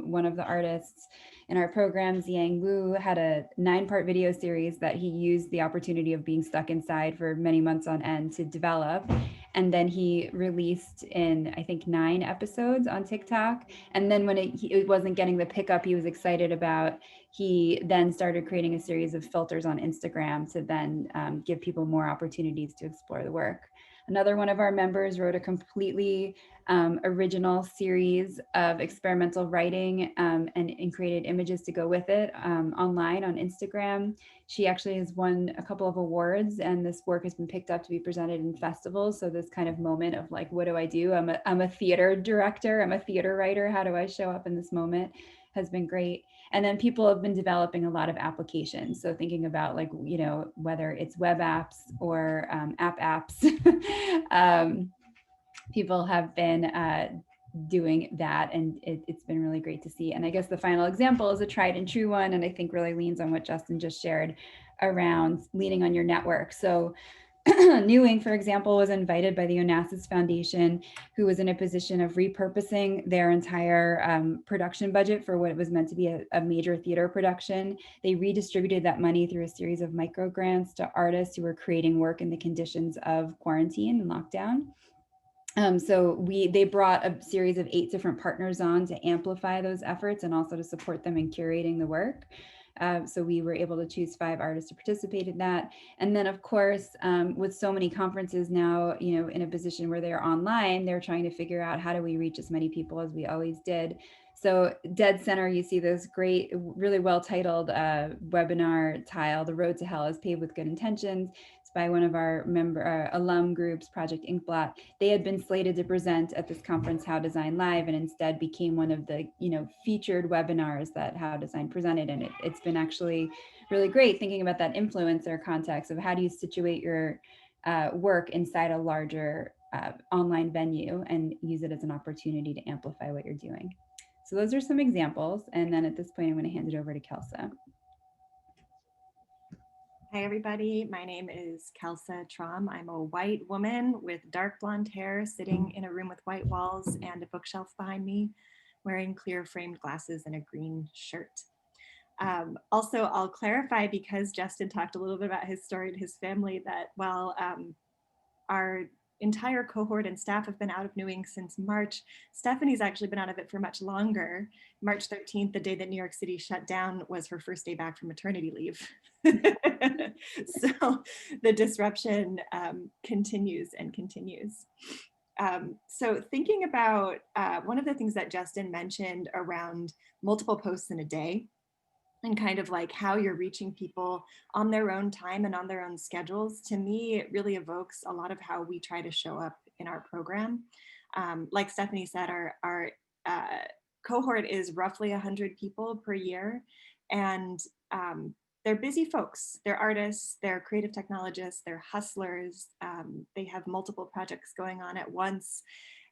one of the artists in our program, Ziyang Wu, had a 9-part video series that he used the opportunity of being stuck inside for many months on end to develop. And then he released in, I think, 9 episodes on TikTok. And then when it wasn't getting the pickup he was excited about, he then started creating a series of filters on Instagram to then give people more opportunities to explore the work. Another one of our members wrote a completely original series of experimental writing and created images to go with it online on Instagram. She actually has won a couple of awards, and this work has been picked up to be presented in festivals. So this kind of moment of like, what do I do? I'm a theater director, I'm a theater writer. How do I show up in this moment? Has been great. And then people have been developing a lot of applications. So thinking about like, you know, whether it's web apps or app apps, people have been doing that, and it's been really great to see. And I guess the final example is a tried and true one, and I think really leans on what Justin just shared around leaning on your network. So New Ink, for example, was invited by the Onassis Foundation, who was in a position of repurposing their entire production budget for what it was meant to be a major theater production. They redistributed that money through a series of micro grants to artists who were creating work in the conditions of quarantine and lockdown. So they brought a series of 8 different partners on to amplify those efforts and also to support them in curating the work. So we were able to choose 5 artists to participate in that. And then, of course, with so many conferences now, you know, in a position where they're online, they're trying to figure out how do we reach as many people as we always did. So dead center, you see this great, really well-titled webinar tile, "The Road to Hell is Paved with Good Intentions." It's by one of our alum groups, Project Inkblot. They had been slated to present at this conference, How Design Live, and instead became one of the, you know, featured webinars that How Design presented. And it's been actually really great thinking about that influencer context of how do you situate your work inside a larger online venue and use it as an opportunity to amplify what you're doing. So those are some examples. And then at this point, I'm going to hand it over to Kelsa. Hi, everybody. My name is Kelsa Trom. I'm a white woman with dark blonde hair sitting in a room with white walls and a bookshelf behind me, wearing clear framed glasses and a green shirt. Also, I'll clarify, because Justin talked a little bit about his story and his family, that while our entire cohort and staff have been out of New Ink since March, Stephanie's actually been out of it for much longer. March 13th, the day that New York City shut down, was her first day back from maternity leave. So the disruption continues and continues. So thinking about one of the things that Justin mentioned around multiple posts in a day, and kind of like how you're reaching people on their own time and on their own schedules, to me, it really evokes a lot of how we try to show up in our program. Like Stephanie said, our cohort is roughly 100 people per year, and they're busy folks. They're artists, they're creative technologists, they're hustlers. They have multiple projects going on at once.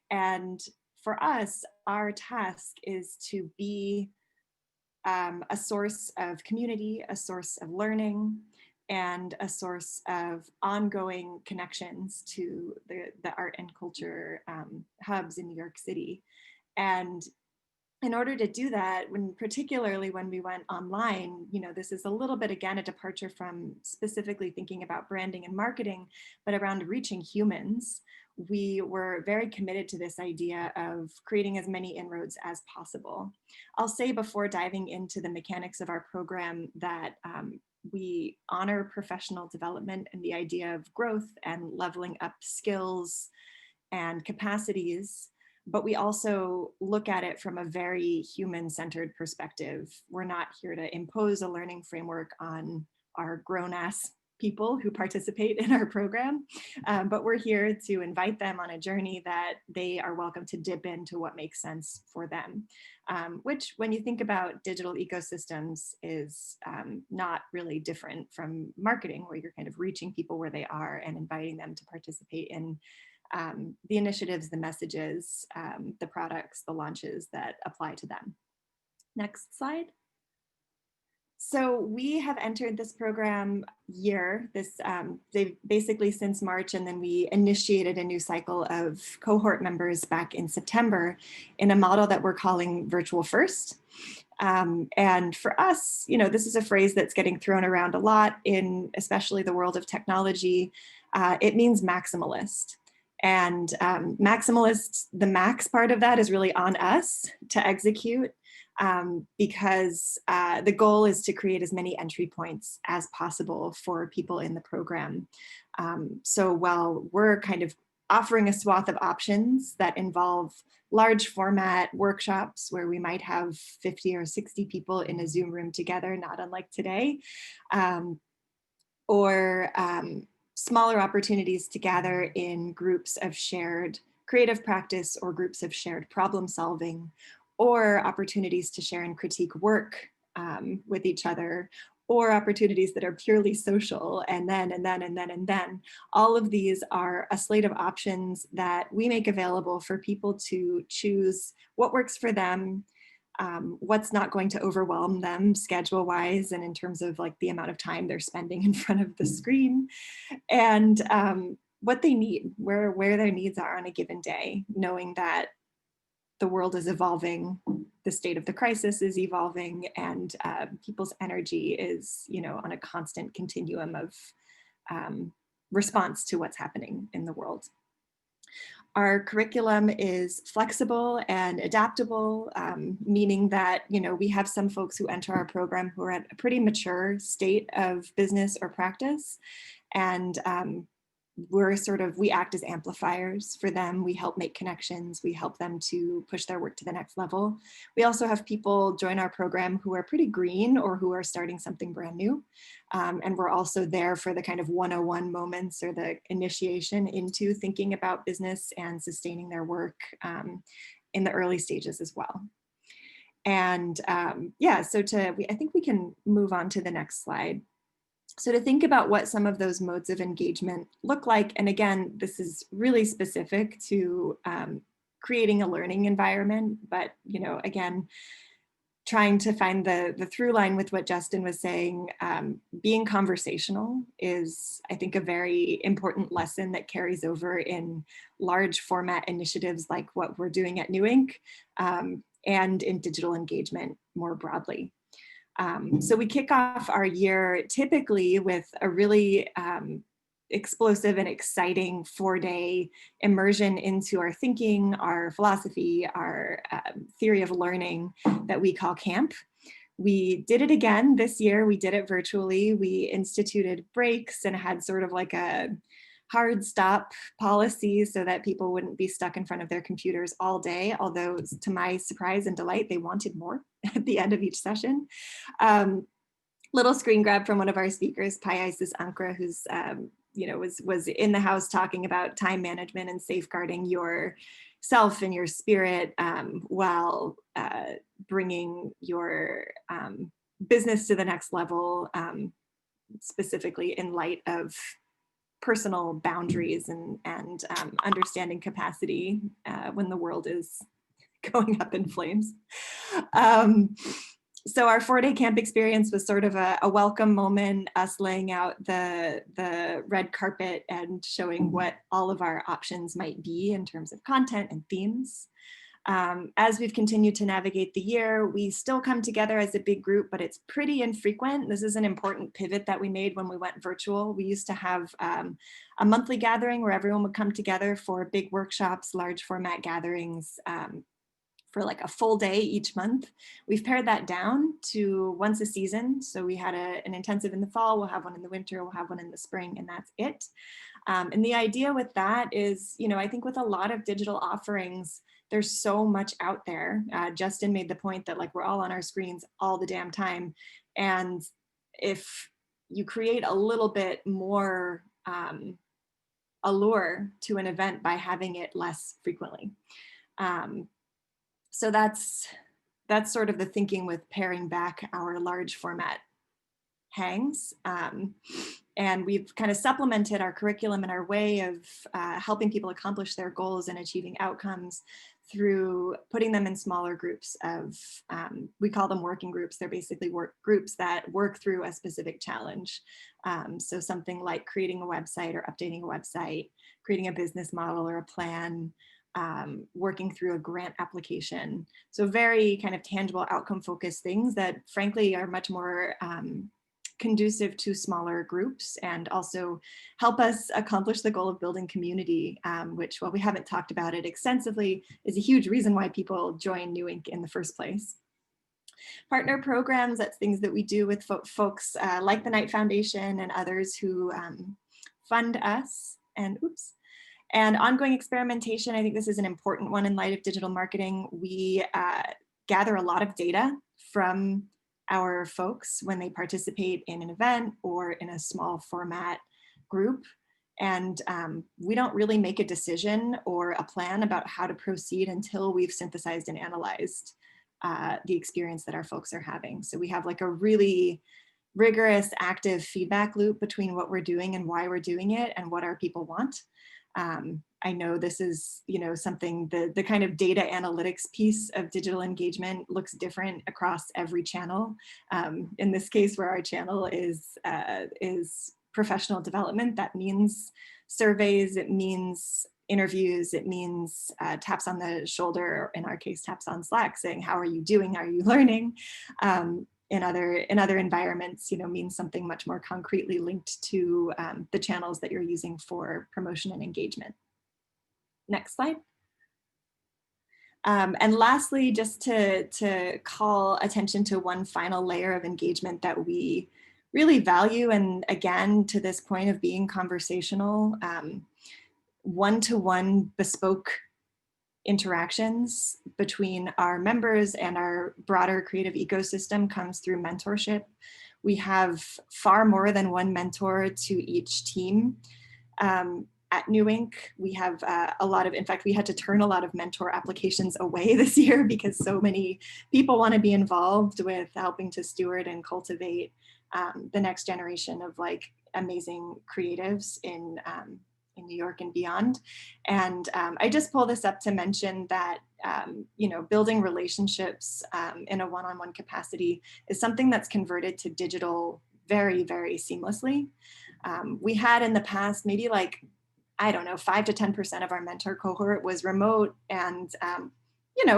And for us, our task is to be a source of community, a source of learning, and a source of ongoing connections to the art and culture hubs in New York City. And in order to do that, particularly when we went online, this is a little bit, again, a departure from specifically thinking about branding and marketing, but around reaching humans. We were very committed to this idea of creating as many inroads as possible. I'll say before diving into the mechanics of our program that we honor professional development and the idea of growth and leveling up skills and capacities, but we also look at it from a very human-centered perspective. We're not here to impose a learning framework on our grown-ass people who participate in our program, but we're here to invite them on a journey that they are welcome to dip into what makes sense for them, which, when you think about digital ecosystems, is not really different from marketing, where you're kind of reaching people where they are and inviting them to participate in the initiatives, the messages, the products, the launches that apply to them. Next slide. So we have entered this program they've basically since March, and then we initiated a new cycle of cohort members back in September in a model that we're calling virtual first. And for us, this is a phrase that's getting thrown around a lot in especially the world of technology. It means maximalist. And maximalist, the max part of that is really on us to execute, because the goal is to create as many entry points as possible for people in the program. So while we're kind of offering a swath of options that involve large format workshops where we might have 50 or 60 people in a Zoom room together, not unlike today, or smaller opportunities to gather in groups of shared creative practice or groups of shared problem solving, or opportunities to share and critique work with each other, or opportunities that are purely social, and then. All of these are a slate of options that we make available for people to choose what works for them, what's not going to overwhelm them schedule-wise and in terms of like the amount of time they're spending in front of the screen, and what they need, where their needs are on a given day, knowing that the world is evolving, the state of the crisis is evolving, and people's energy is, on a constant continuum of response to what's happening in the world. Our curriculum is flexible and adaptable, meaning that, we have some folks who enter our program who are at a pretty mature state of business or practice, and we act as amplifiers for them. We help make connections. We help them to push their work to the next level. We also have people join our program who are pretty green or who are starting something brand new. And we're also there for the kind of 101 moments or the initiation into thinking about business and sustaining their work in the early stages as well. And I think we can move on to the next slide. So to think about what some of those modes of engagement look like, and again, this is really specific to creating a learning environment, but again, trying to find the through line with what Justin was saying, being conversational is, I think, a very important lesson that carries over in large format initiatives like what we're doing at New Inc. And in digital engagement more broadly. So we kick off our year typically with a really explosive and exciting 4-day immersion into our thinking, our philosophy, our theory of learning that we call camp. We did it again this year. We did it virtually. We instituted breaks and had sort of like a hard stop policy so that people wouldn't be stuck in front of their computers all day, although to my surprise and delight, they wanted more at the end of each session. Little screen grab from one of our speakers, Pi Isis Ankara, who's was in the house talking about time management and safeguarding yourself and your spirit while bringing your business to the next level, specifically in light of personal boundaries and understanding capacity when the world is going up in flames. So our 4-day camp experience was sort of a welcome moment, us laying out the red carpet and showing what all of our options might be in terms of content and themes. As we've continued to navigate the year, we still come together as a big group, but it's pretty infrequent. This is an important pivot that we made when we went virtual. We used to have a monthly gathering where everyone would come together for big workshops, large format gatherings, for like a full day each month. We've pared that down to once a season. So we had an intensive in the fall, we'll have one in the winter, we'll have one in the spring, and that's it. And the idea with that is, I think with a lot of digital offerings, there's so much out there. Justin made the point that like we're all on our screens all the damn time. And if you create a little bit more allure to an event by having it less frequently. So that's sort of the thinking with paring back our large format hangs. And we've kind of supplemented our curriculum and our way of helping people accomplish their goals and achieving outcomes through putting them in smaller groups of, we call them working groups. They're basically work groups that work through a specific challenge. So something like creating a website or updating a website, creating a business model or a plan, working through a grant application. So very kind of tangible outcome focused things that frankly are much more conducive to smaller groups and also help us accomplish the goal of building community, which, while we haven't talked about it extensively, is a huge reason why people join New Inc. in the first place. Partner programs, that's things that we do with folks like the Knight Foundation and others who fund us, and ongoing experimentation. I think this is an important one in light of digital marketing. We gather a lot of data from our folks when they participate in an event or in a small format group. And we don't really make a decision or a plan about how to proceed until we've synthesized and analyzed the experience that our folks are having. So we have like a really rigorous, active feedback loop between what we're doing and why we're doing it and what our people want. I know this is, something, the kind of data analytics piece of digital engagement looks different across every channel. In this case, where our channel is professional development, that means surveys, it means interviews, it means taps on the shoulder, in our case, taps on Slack saying, how are you doing? Are you learning? In other environments, means something much more concretely linked to the channels that you're using for promotion and engagement. Next slide. And lastly, just to call attention to one final layer of engagement that we really value, and again, to this point of being conversational, one-to-one bespoke interactions between our members and our broader creative ecosystem comes through mentorship. We have far more than one mentor to each team. At New Inc., we have a lot of, in fact, we had to turn a lot of mentor applications away this year because so many people want to be involved with helping to steward and cultivate the next generation of like amazing creatives in New York and beyond. And I just pull this up to mention that, building relationships in a one-on-one capacity is something that's converted to digital very, very seamlessly. We had in the past, maybe like, 5 to 10% of our mentor cohort was remote. And,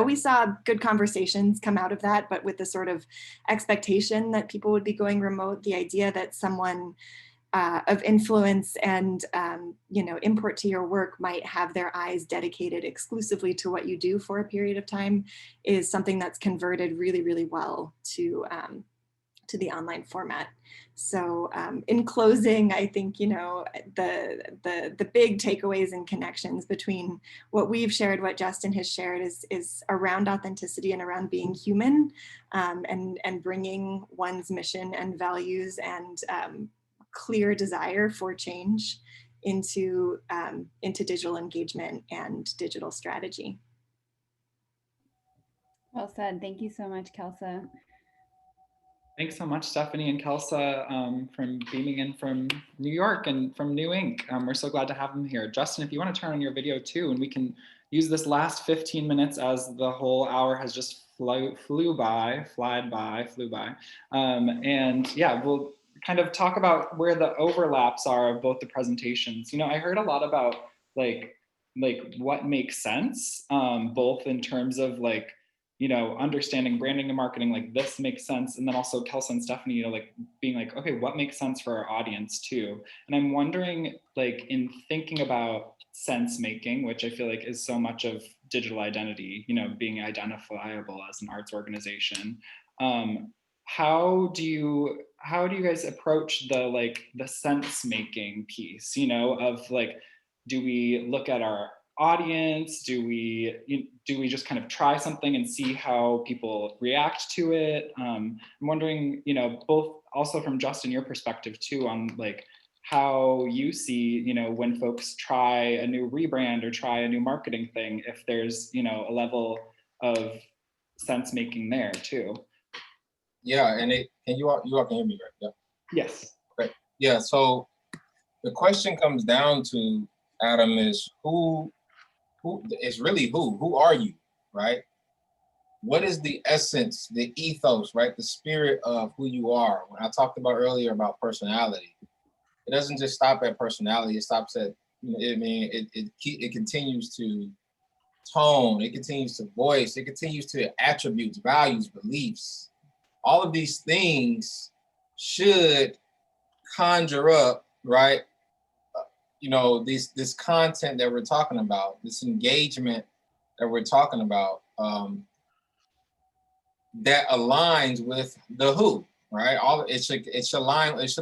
we saw good conversations come out of that, but with the sort of expectation that people would be going remote, the idea that someone of influence and import to your work might have their eyes dedicated exclusively to what you do for a period of time is something that's converted really, really well to the online format. So in closing, I think the big takeaways and connections between what we've shared, what Justin has shared is around authenticity and around being human, and bringing one's mission and values and clear desire for change into digital engagement and digital strategy. Well said. Thank you so much, Kelsa. Thanks so much, Stephanie and Kelsa, from beaming in from New York and from New Inc. We're so glad to have them here. Justin, if you want to turn on your video too, and we can use this last 15 minutes as the whole hour has just flew by. And yeah, we'll kind of talk about where the overlaps are of both the presentations. You know, I heard a lot about like what makes sense, both in terms of like, you know, understanding branding and marketing, like this makes sense. And then also Kelsa and Stephanie, you know, like being like, okay, what makes sense for our audience too? And I'm wondering, like in thinking about sense making, which I feel like is so much of digital identity, you know, being identifiable as an arts organization. How do you guys approach the sense making piece, you know, of like, do we look at our audience? Do we just kind of try something and see how people react to it? I'm wondering, you know, both also from Justin, your perspective too, on like how you see, you know, when folks try a new rebrand or try a new marketing thing, if there's, you know, a level of sense making there too. Yeah, and you all can hear me, right? Yeah. Yes. Okay. Yeah. So the question comes down to, Adam, is who is really who are you, right? What is the essence, the ethos, right? The spirit of who you are. When I talked about earlier about personality, it doesn't just stop at personality. It stops at, I mean, it continues to tone, it continues to voice, it continues to attributes, values, beliefs. All of these things should conjure up, right? You know, this content that we're talking about, this engagement that we're talking about, that aligns with the who, right? It should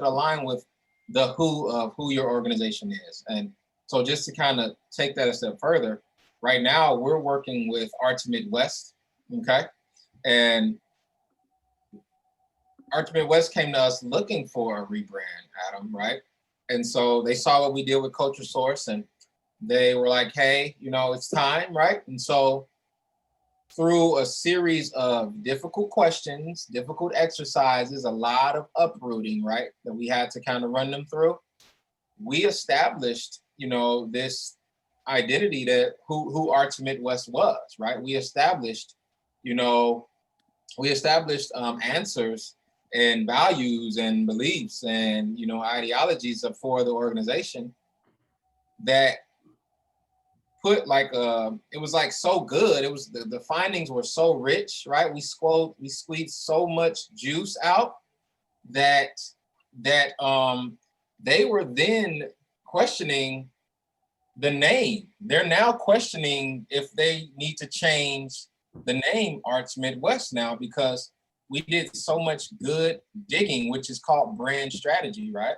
align with the who of who your organization is. And so just to kind of take that a step further, right now we're working with Arts Midwest, okay? And Arts Midwest came to us looking for a rebrand, Adam, right? And so they saw what we did with CultureSource and they were like, hey, you know, it's time, right? And so through a series of difficult questions, difficult exercises, a lot of uprooting, right, that we had to kind of run them through, we established, you know, this identity that who Arts Midwest was, right? We established, you know, answers and values and beliefs and, you know, ideologies for the organization that put like it was like so good. It was the findings were so rich, right? We squeezed so much juice out that they were then questioning the name. They're now questioning if they need to change the name Arts Midwest now, because we did so much good digging, which is called brand strategy, right?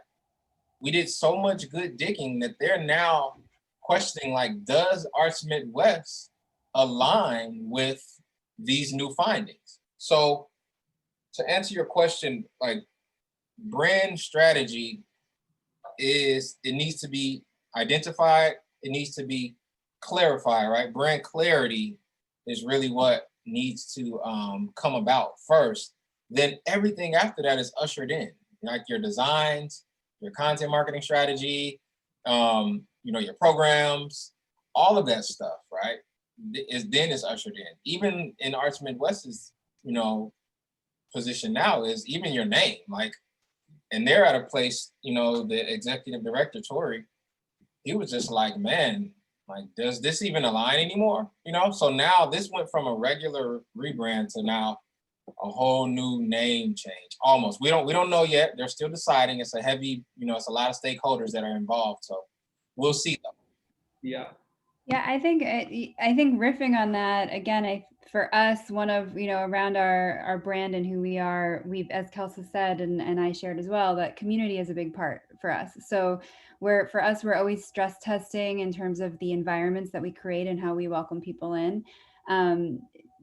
We did so much good digging that they're now questioning, like, does Arts Midwest align with these new findings? So to answer your question, like, brand strategy it needs to be identified, it needs to be clarified, right? Brand clarity is really what needs to come about first. Then everything after that is ushered in, like your designs, your content marketing strategy, you know, your programs, all of that stuff, right? Is ushered in. Even in Arts Midwest's, you know, position now is even your name, like, and they're at a place, you know, the executive director, Tori, he was just like, man, like, does this even align anymore? You know, so now this went from a regular rebrand to now a whole new name change, almost. We don't know yet. They're still deciding. It's a heavy, you know, it's a lot of stakeholders that are involved. So we'll see though. Yeah. Yeah, I think riffing on that again, for us, one of, you know, around our brand and who we are, we've, as Kelsa said, and I shared as well, that community is a big part for us. So we're always stress testing in terms of the environments that we create and how we welcome people in.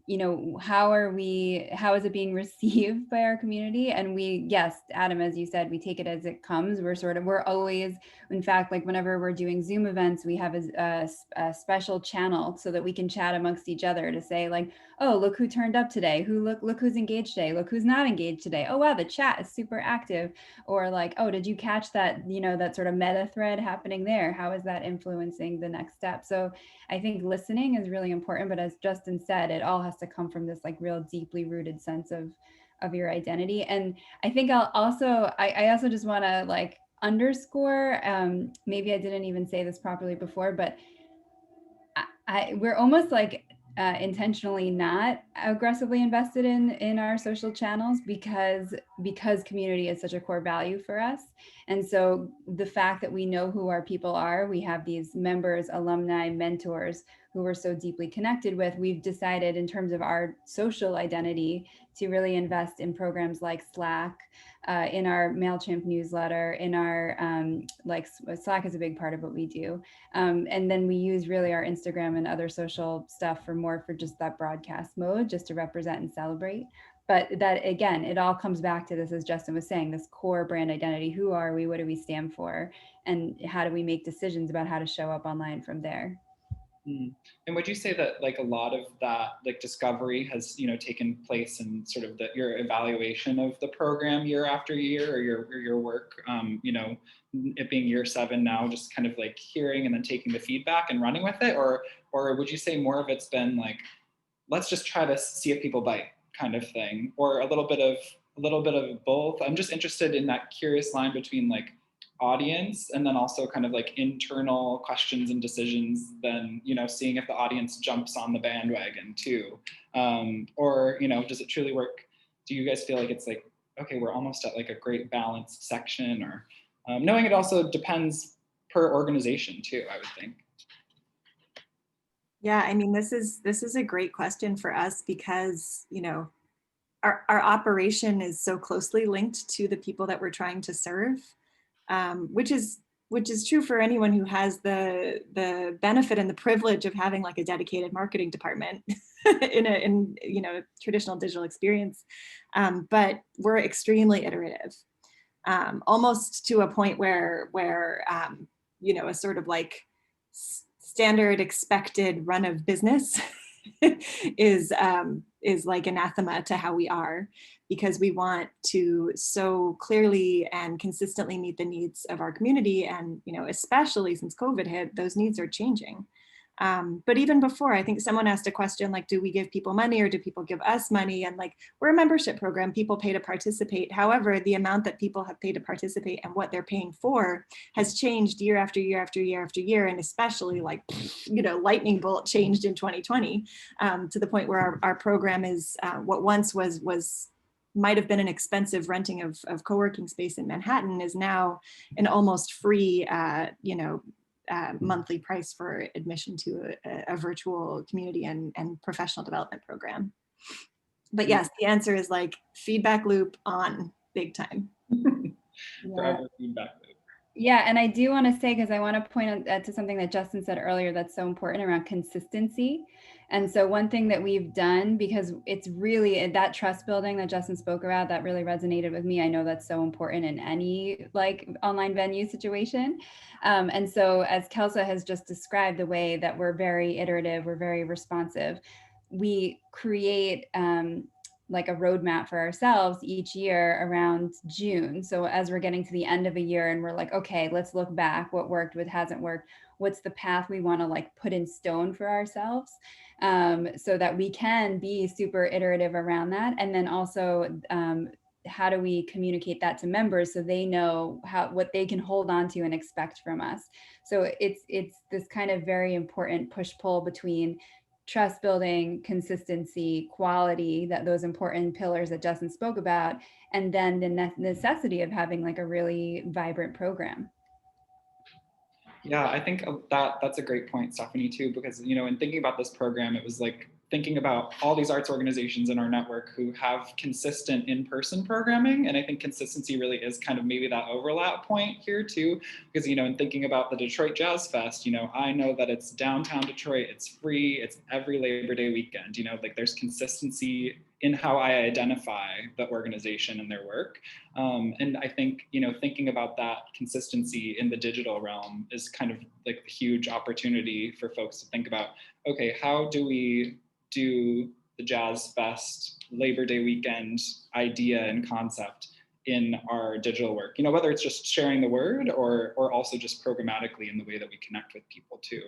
you know, how is it being received by our community? And yes, Adam, as you said, we take it as it comes. We're always, in fact, like whenever we're doing Zoom events, we have a special channel so that we can chat amongst each other to say like, oh, look who turned up today. Look who's engaged today. Look who's not engaged today. Oh, wow, the chat is super active. Or like, oh, did you catch that, you know, that sort of meta thread happening there? How is that influencing the next step? So I think listening is really important, but as Justin said, it all has to come from this like real deeply rooted sense of your identity. And I think I also just want to like underscore, maybe I didn't even say this properly before, but we're almost like intentionally not aggressively invested in our social channels because community is such a core value for us. And so the fact that we know who our people are, we have these members, alumni, mentors who we're so deeply connected with, we've decided in terms of our social identity to really invest in programs like Slack, in our MailChimp newsletter, in our like Slack is a big part of what we do. And then we use really our Instagram and other social stuff for just that broadcast mode, just to represent and celebrate. But that, again, it all comes back to this, as Justin was saying, this core brand identity. Who are we? What do we stand for? And how do we make decisions about how to show up online from there? And would you say that like a lot of that like discovery has, you know, taken place in sort of your evaluation of the program year after year, or your work, you know, it being year 7 now, just kind of like hearing and then taking the feedback and running with it? Or would you say more of it's been like, let's just try to see if people bite kind of thing, or a little bit of both? I'm just interested in that curious line between like audience and then also kind of like internal questions and decisions, then, you know, seeing if the audience jumps on the bandwagon too. Or, you know, does it truly work? Do you guys feel like it's like, okay, we're almost at like a great balanced section? Or knowing it also depends per organization too, I would think. Yeah, I mean, this is a great question for us because, you know, our operation is so closely linked to the people that we're trying to serve, which is true for anyone who has the benefit and the privilege of having like a dedicated marketing department in you know, traditional digital experience. But we're extremely iterative, almost to a point where you know, a sort of like standard expected run of business is like anathema to how we are, because we want to so clearly and consistently meet the needs of our community. And, you know, especially since COVID hit, those needs are changing. But even before, I think someone asked a question like, do we give people money or do people give us money? And like, we're a membership program, people pay to participate. However, the amount that people have paid to participate and what they're paying for has changed year after year after year after year. And especially like, you know, lightning bolt changed in 2020, to the point where our program is what once was might have been an expensive renting of co-working space in Manhattan is now an almost free, you know, monthly price for admission to a virtual community and professional development program. But yes, the answer is like feedback loop on big time. Forever feedback loop. Yeah, and I do want to say, because I want to point out to something that Justin said earlier that's so important around consistency. And so one thing that we've done, because it's really that trust building that Justin spoke about, that really resonated with me. I know that's so important in any like online venue situation. And so as Kelsa has just described, the way that we're very iterative, we're very responsive, we create like a roadmap for ourselves each year around June. So as we're getting to the end of a year and we're like, okay, let's look back, what worked, what hasn't worked, what's the path we want to like put in stone for ourselves, so that we can be super iterative around that. And then also, how do we communicate that to members so they know what they can hold on to and expect from us? So it's this kind of very important push-pull between trust building, consistency, quality, that those important pillars that Justin spoke about, and then the necessity of having like a really vibrant program. Yeah, I think that's a great point, Stephanie, too, because, you know, in thinking about this program, it was like thinking about all these arts organizations in our network who have consistent in-person programming. And I think consistency really is kind of maybe that overlap point here too, because, you know, in thinking about the Detroit Jazz Fest, you know, I know that it's downtown Detroit, it's free, it's every Labor Day weekend, you know, like there's consistency in how I identify the organization and their work. And I think, you know, thinking about that consistency in the digital realm is kind of like a huge opportunity for folks to think about, okay, how do we do the Jazz Fest Labor Day weekend idea and concept in our digital work? You know, whether it's just sharing the word or also just programmatically in the way that we connect with people too.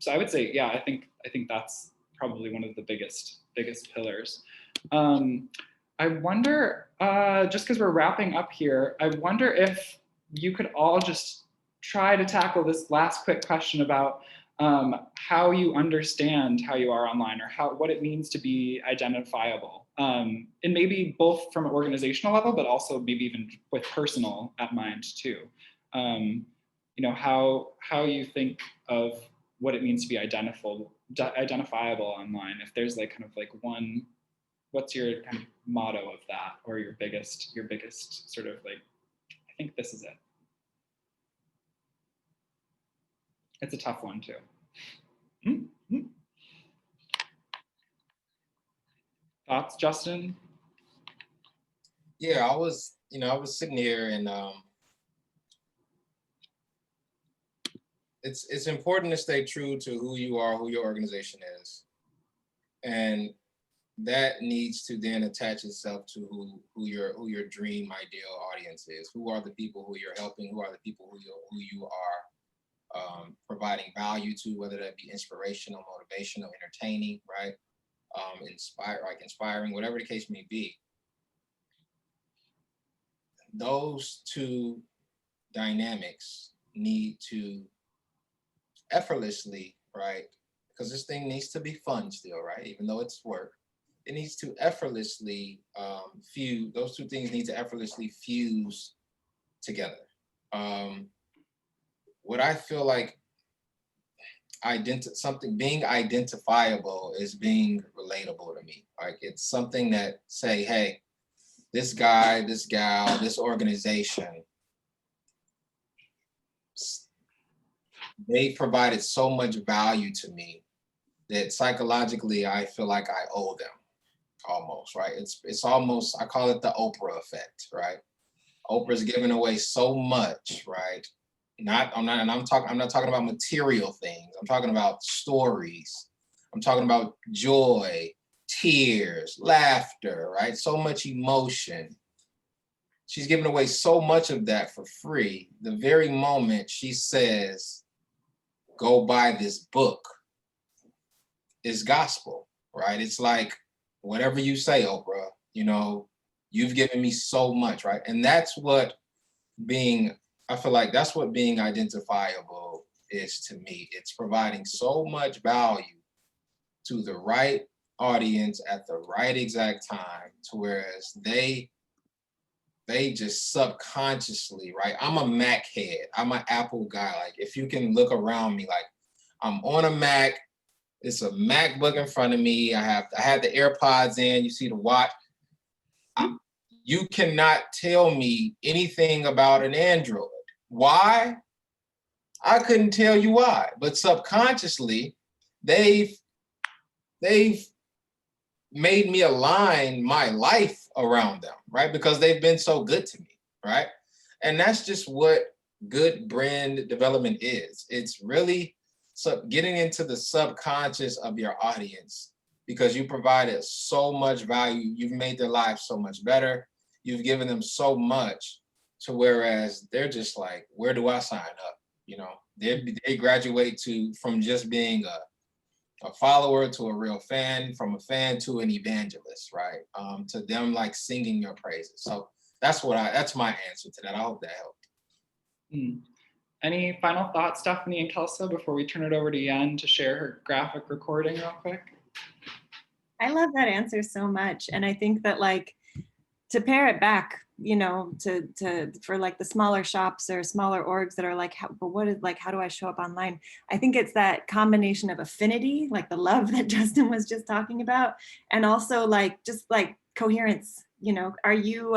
So I would say, yeah, I think that's probably one of the biggest pillars. I wonder, just because we're wrapping up here, I wonder if you could all just try to tackle this last quick question about how you understand how you are online, or what it means to be identifiable. And maybe both from an organizational level, but also maybe even with personal at mind too. You know, how you think of what it means to be identifiable online. If there's like kind of like one, what's your kind of motto of that, or your biggest sort of like, I think this is it. It's a tough one too. Mm-hmm. Thoughts, Justin? Yeah, I was sitting here, and it's important to stay true to who you are, who your organization is, and that needs to then attach itself to who your dream ideal audience is. Who are the people who you're helping? Who are the people who you are providing value to, whether that be inspirational, motivational, entertaining, right? Inspiring, whatever the case may be. Those two dynamics need to effortlessly, right? Because this thing needs to be fun still, right? Even though it's work, it needs to effortlessly fuse. Those two things need to effortlessly fuse together. What I feel like being identifiable is being relatable to me. Like, it's something that say, hey, this guy, this gal, this organization, they provided so much value to me that psychologically I feel like I owe them, almost, right? It's almost, I call it the Oprah effect, right? Oprah's giving away so much, right? I'm not talking about material things. I'm talking about stories. I'm talking about joy, tears, laughter, right? So much emotion. She's giving away so much of that for free. The very moment she says, go buy this book, is gospel, right? It's like, whatever you say, Oprah, you know, you've given me so much, right? And that's what I feel like that's what being identifiable is to me. It's providing so much value to the right audience at the right exact time, to whereas they just subconsciously, right? I'm a Mac head. I'm an Apple guy. Like, if you can look around me, like, I'm on a Mac. It's a MacBook in front of me. I had the AirPods in. You see the watch. You cannot tell me anything about an Android. Why? I couldn't tell you why, but subconsciously, they've made me align my life around them, right? Because they've been so good to me, right? And that's just what good brand development is. It's really getting into the subconscious of your audience, because you provided so much value. You've made their lives so much better. You've given them so much, to whereas they're just like, where do I sign up? You know, they graduate from just being a follower to a real fan, from a fan to an evangelist, right? To them like singing your praises. So that's my answer to that. I hope that helped. Any final thoughts, Stephanie and Kelsa, before we turn it over to Yen to share her graphic recording real quick? I love that answer so much. And I think that, like, to pare it back you know, for like the smaller shops or smaller orgs that are like, but what is like, how do I show up online? I think it's that combination of affinity, like the love that Justin was just talking about, and also like just like coherence. You know, are you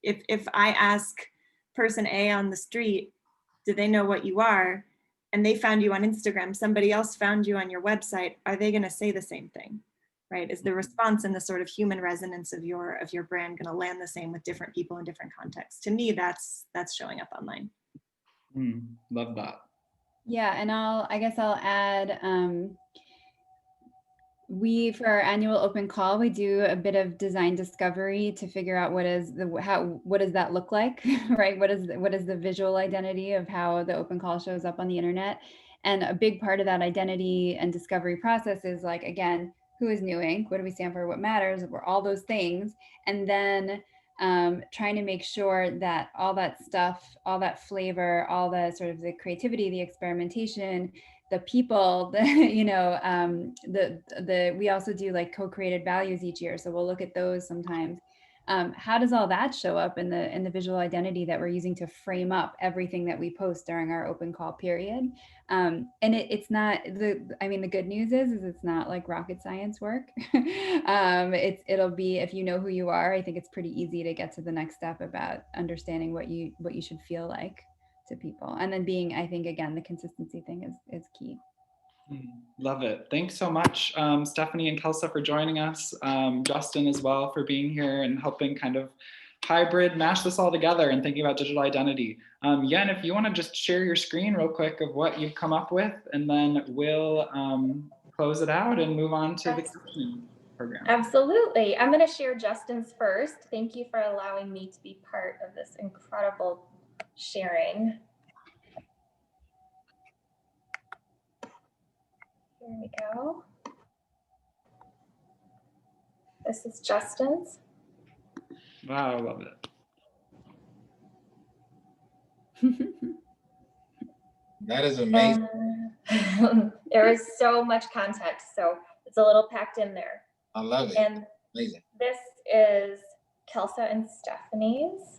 if I ask person A on the street, do they know what you are? And they found you on Instagram, somebody else found you on your website, are they going to say the same thing? Right? Is the response and the sort of human resonance of your brand going to land the same with different people in different contexts? To me, that's showing up online. Love that. Yeah, and I guess I'll add, for our annual open call, we do a bit of design discovery to figure out what does that look like, right? What is the visual identity of how the open call shows up on the internet? And a big part of that identity and discovery process is like, again, who is New Inc? What do we stand for? What matters? All those things. And then trying to make sure that all that stuff, all that flavor, all the sort of the creativity, the experimentation, the people, we also do like co-created values each year. So we'll look at those sometimes. How does all that show up in the visual identity that we're using to frame up everything that we post during our open call period? And it's not the good news is it's not like rocket science work. It'll be, if you know who you are, I think it's pretty easy to get to the next step about understanding what you should feel like to people. And then being, I think, again, the consistency thing is key. Love it. Thanks so much, Stephanie and Kelsa, for joining us. Justin as well for being here and helping kind of hybrid mash this all together and thinking about digital identity. Yen, if you want to just share your screen real quick of what you've come up with, and then we'll close it out and move on to the captioning program. Absolutely. I'm going to share Justin's first. Thank you for allowing me to be part of this incredible sharing. Here we go. This is Justin's. Wow, I love it. That is amazing. There is so much content, so it's a little packed in there. I love it. And amazing. This is Kelsa and Stephanie's.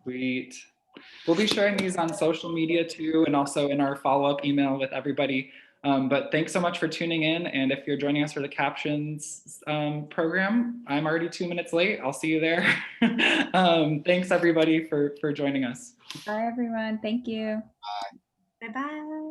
Sweet. We'll be sharing these on social media too, and also in our follow-up email with everybody. But thanks so much for tuning in. And if you're joining us for the captions program, I'm already 2 minutes late. I'll see you there. Thanks everybody for joining us. Bye everyone. Thank you. Bye. Bye-bye.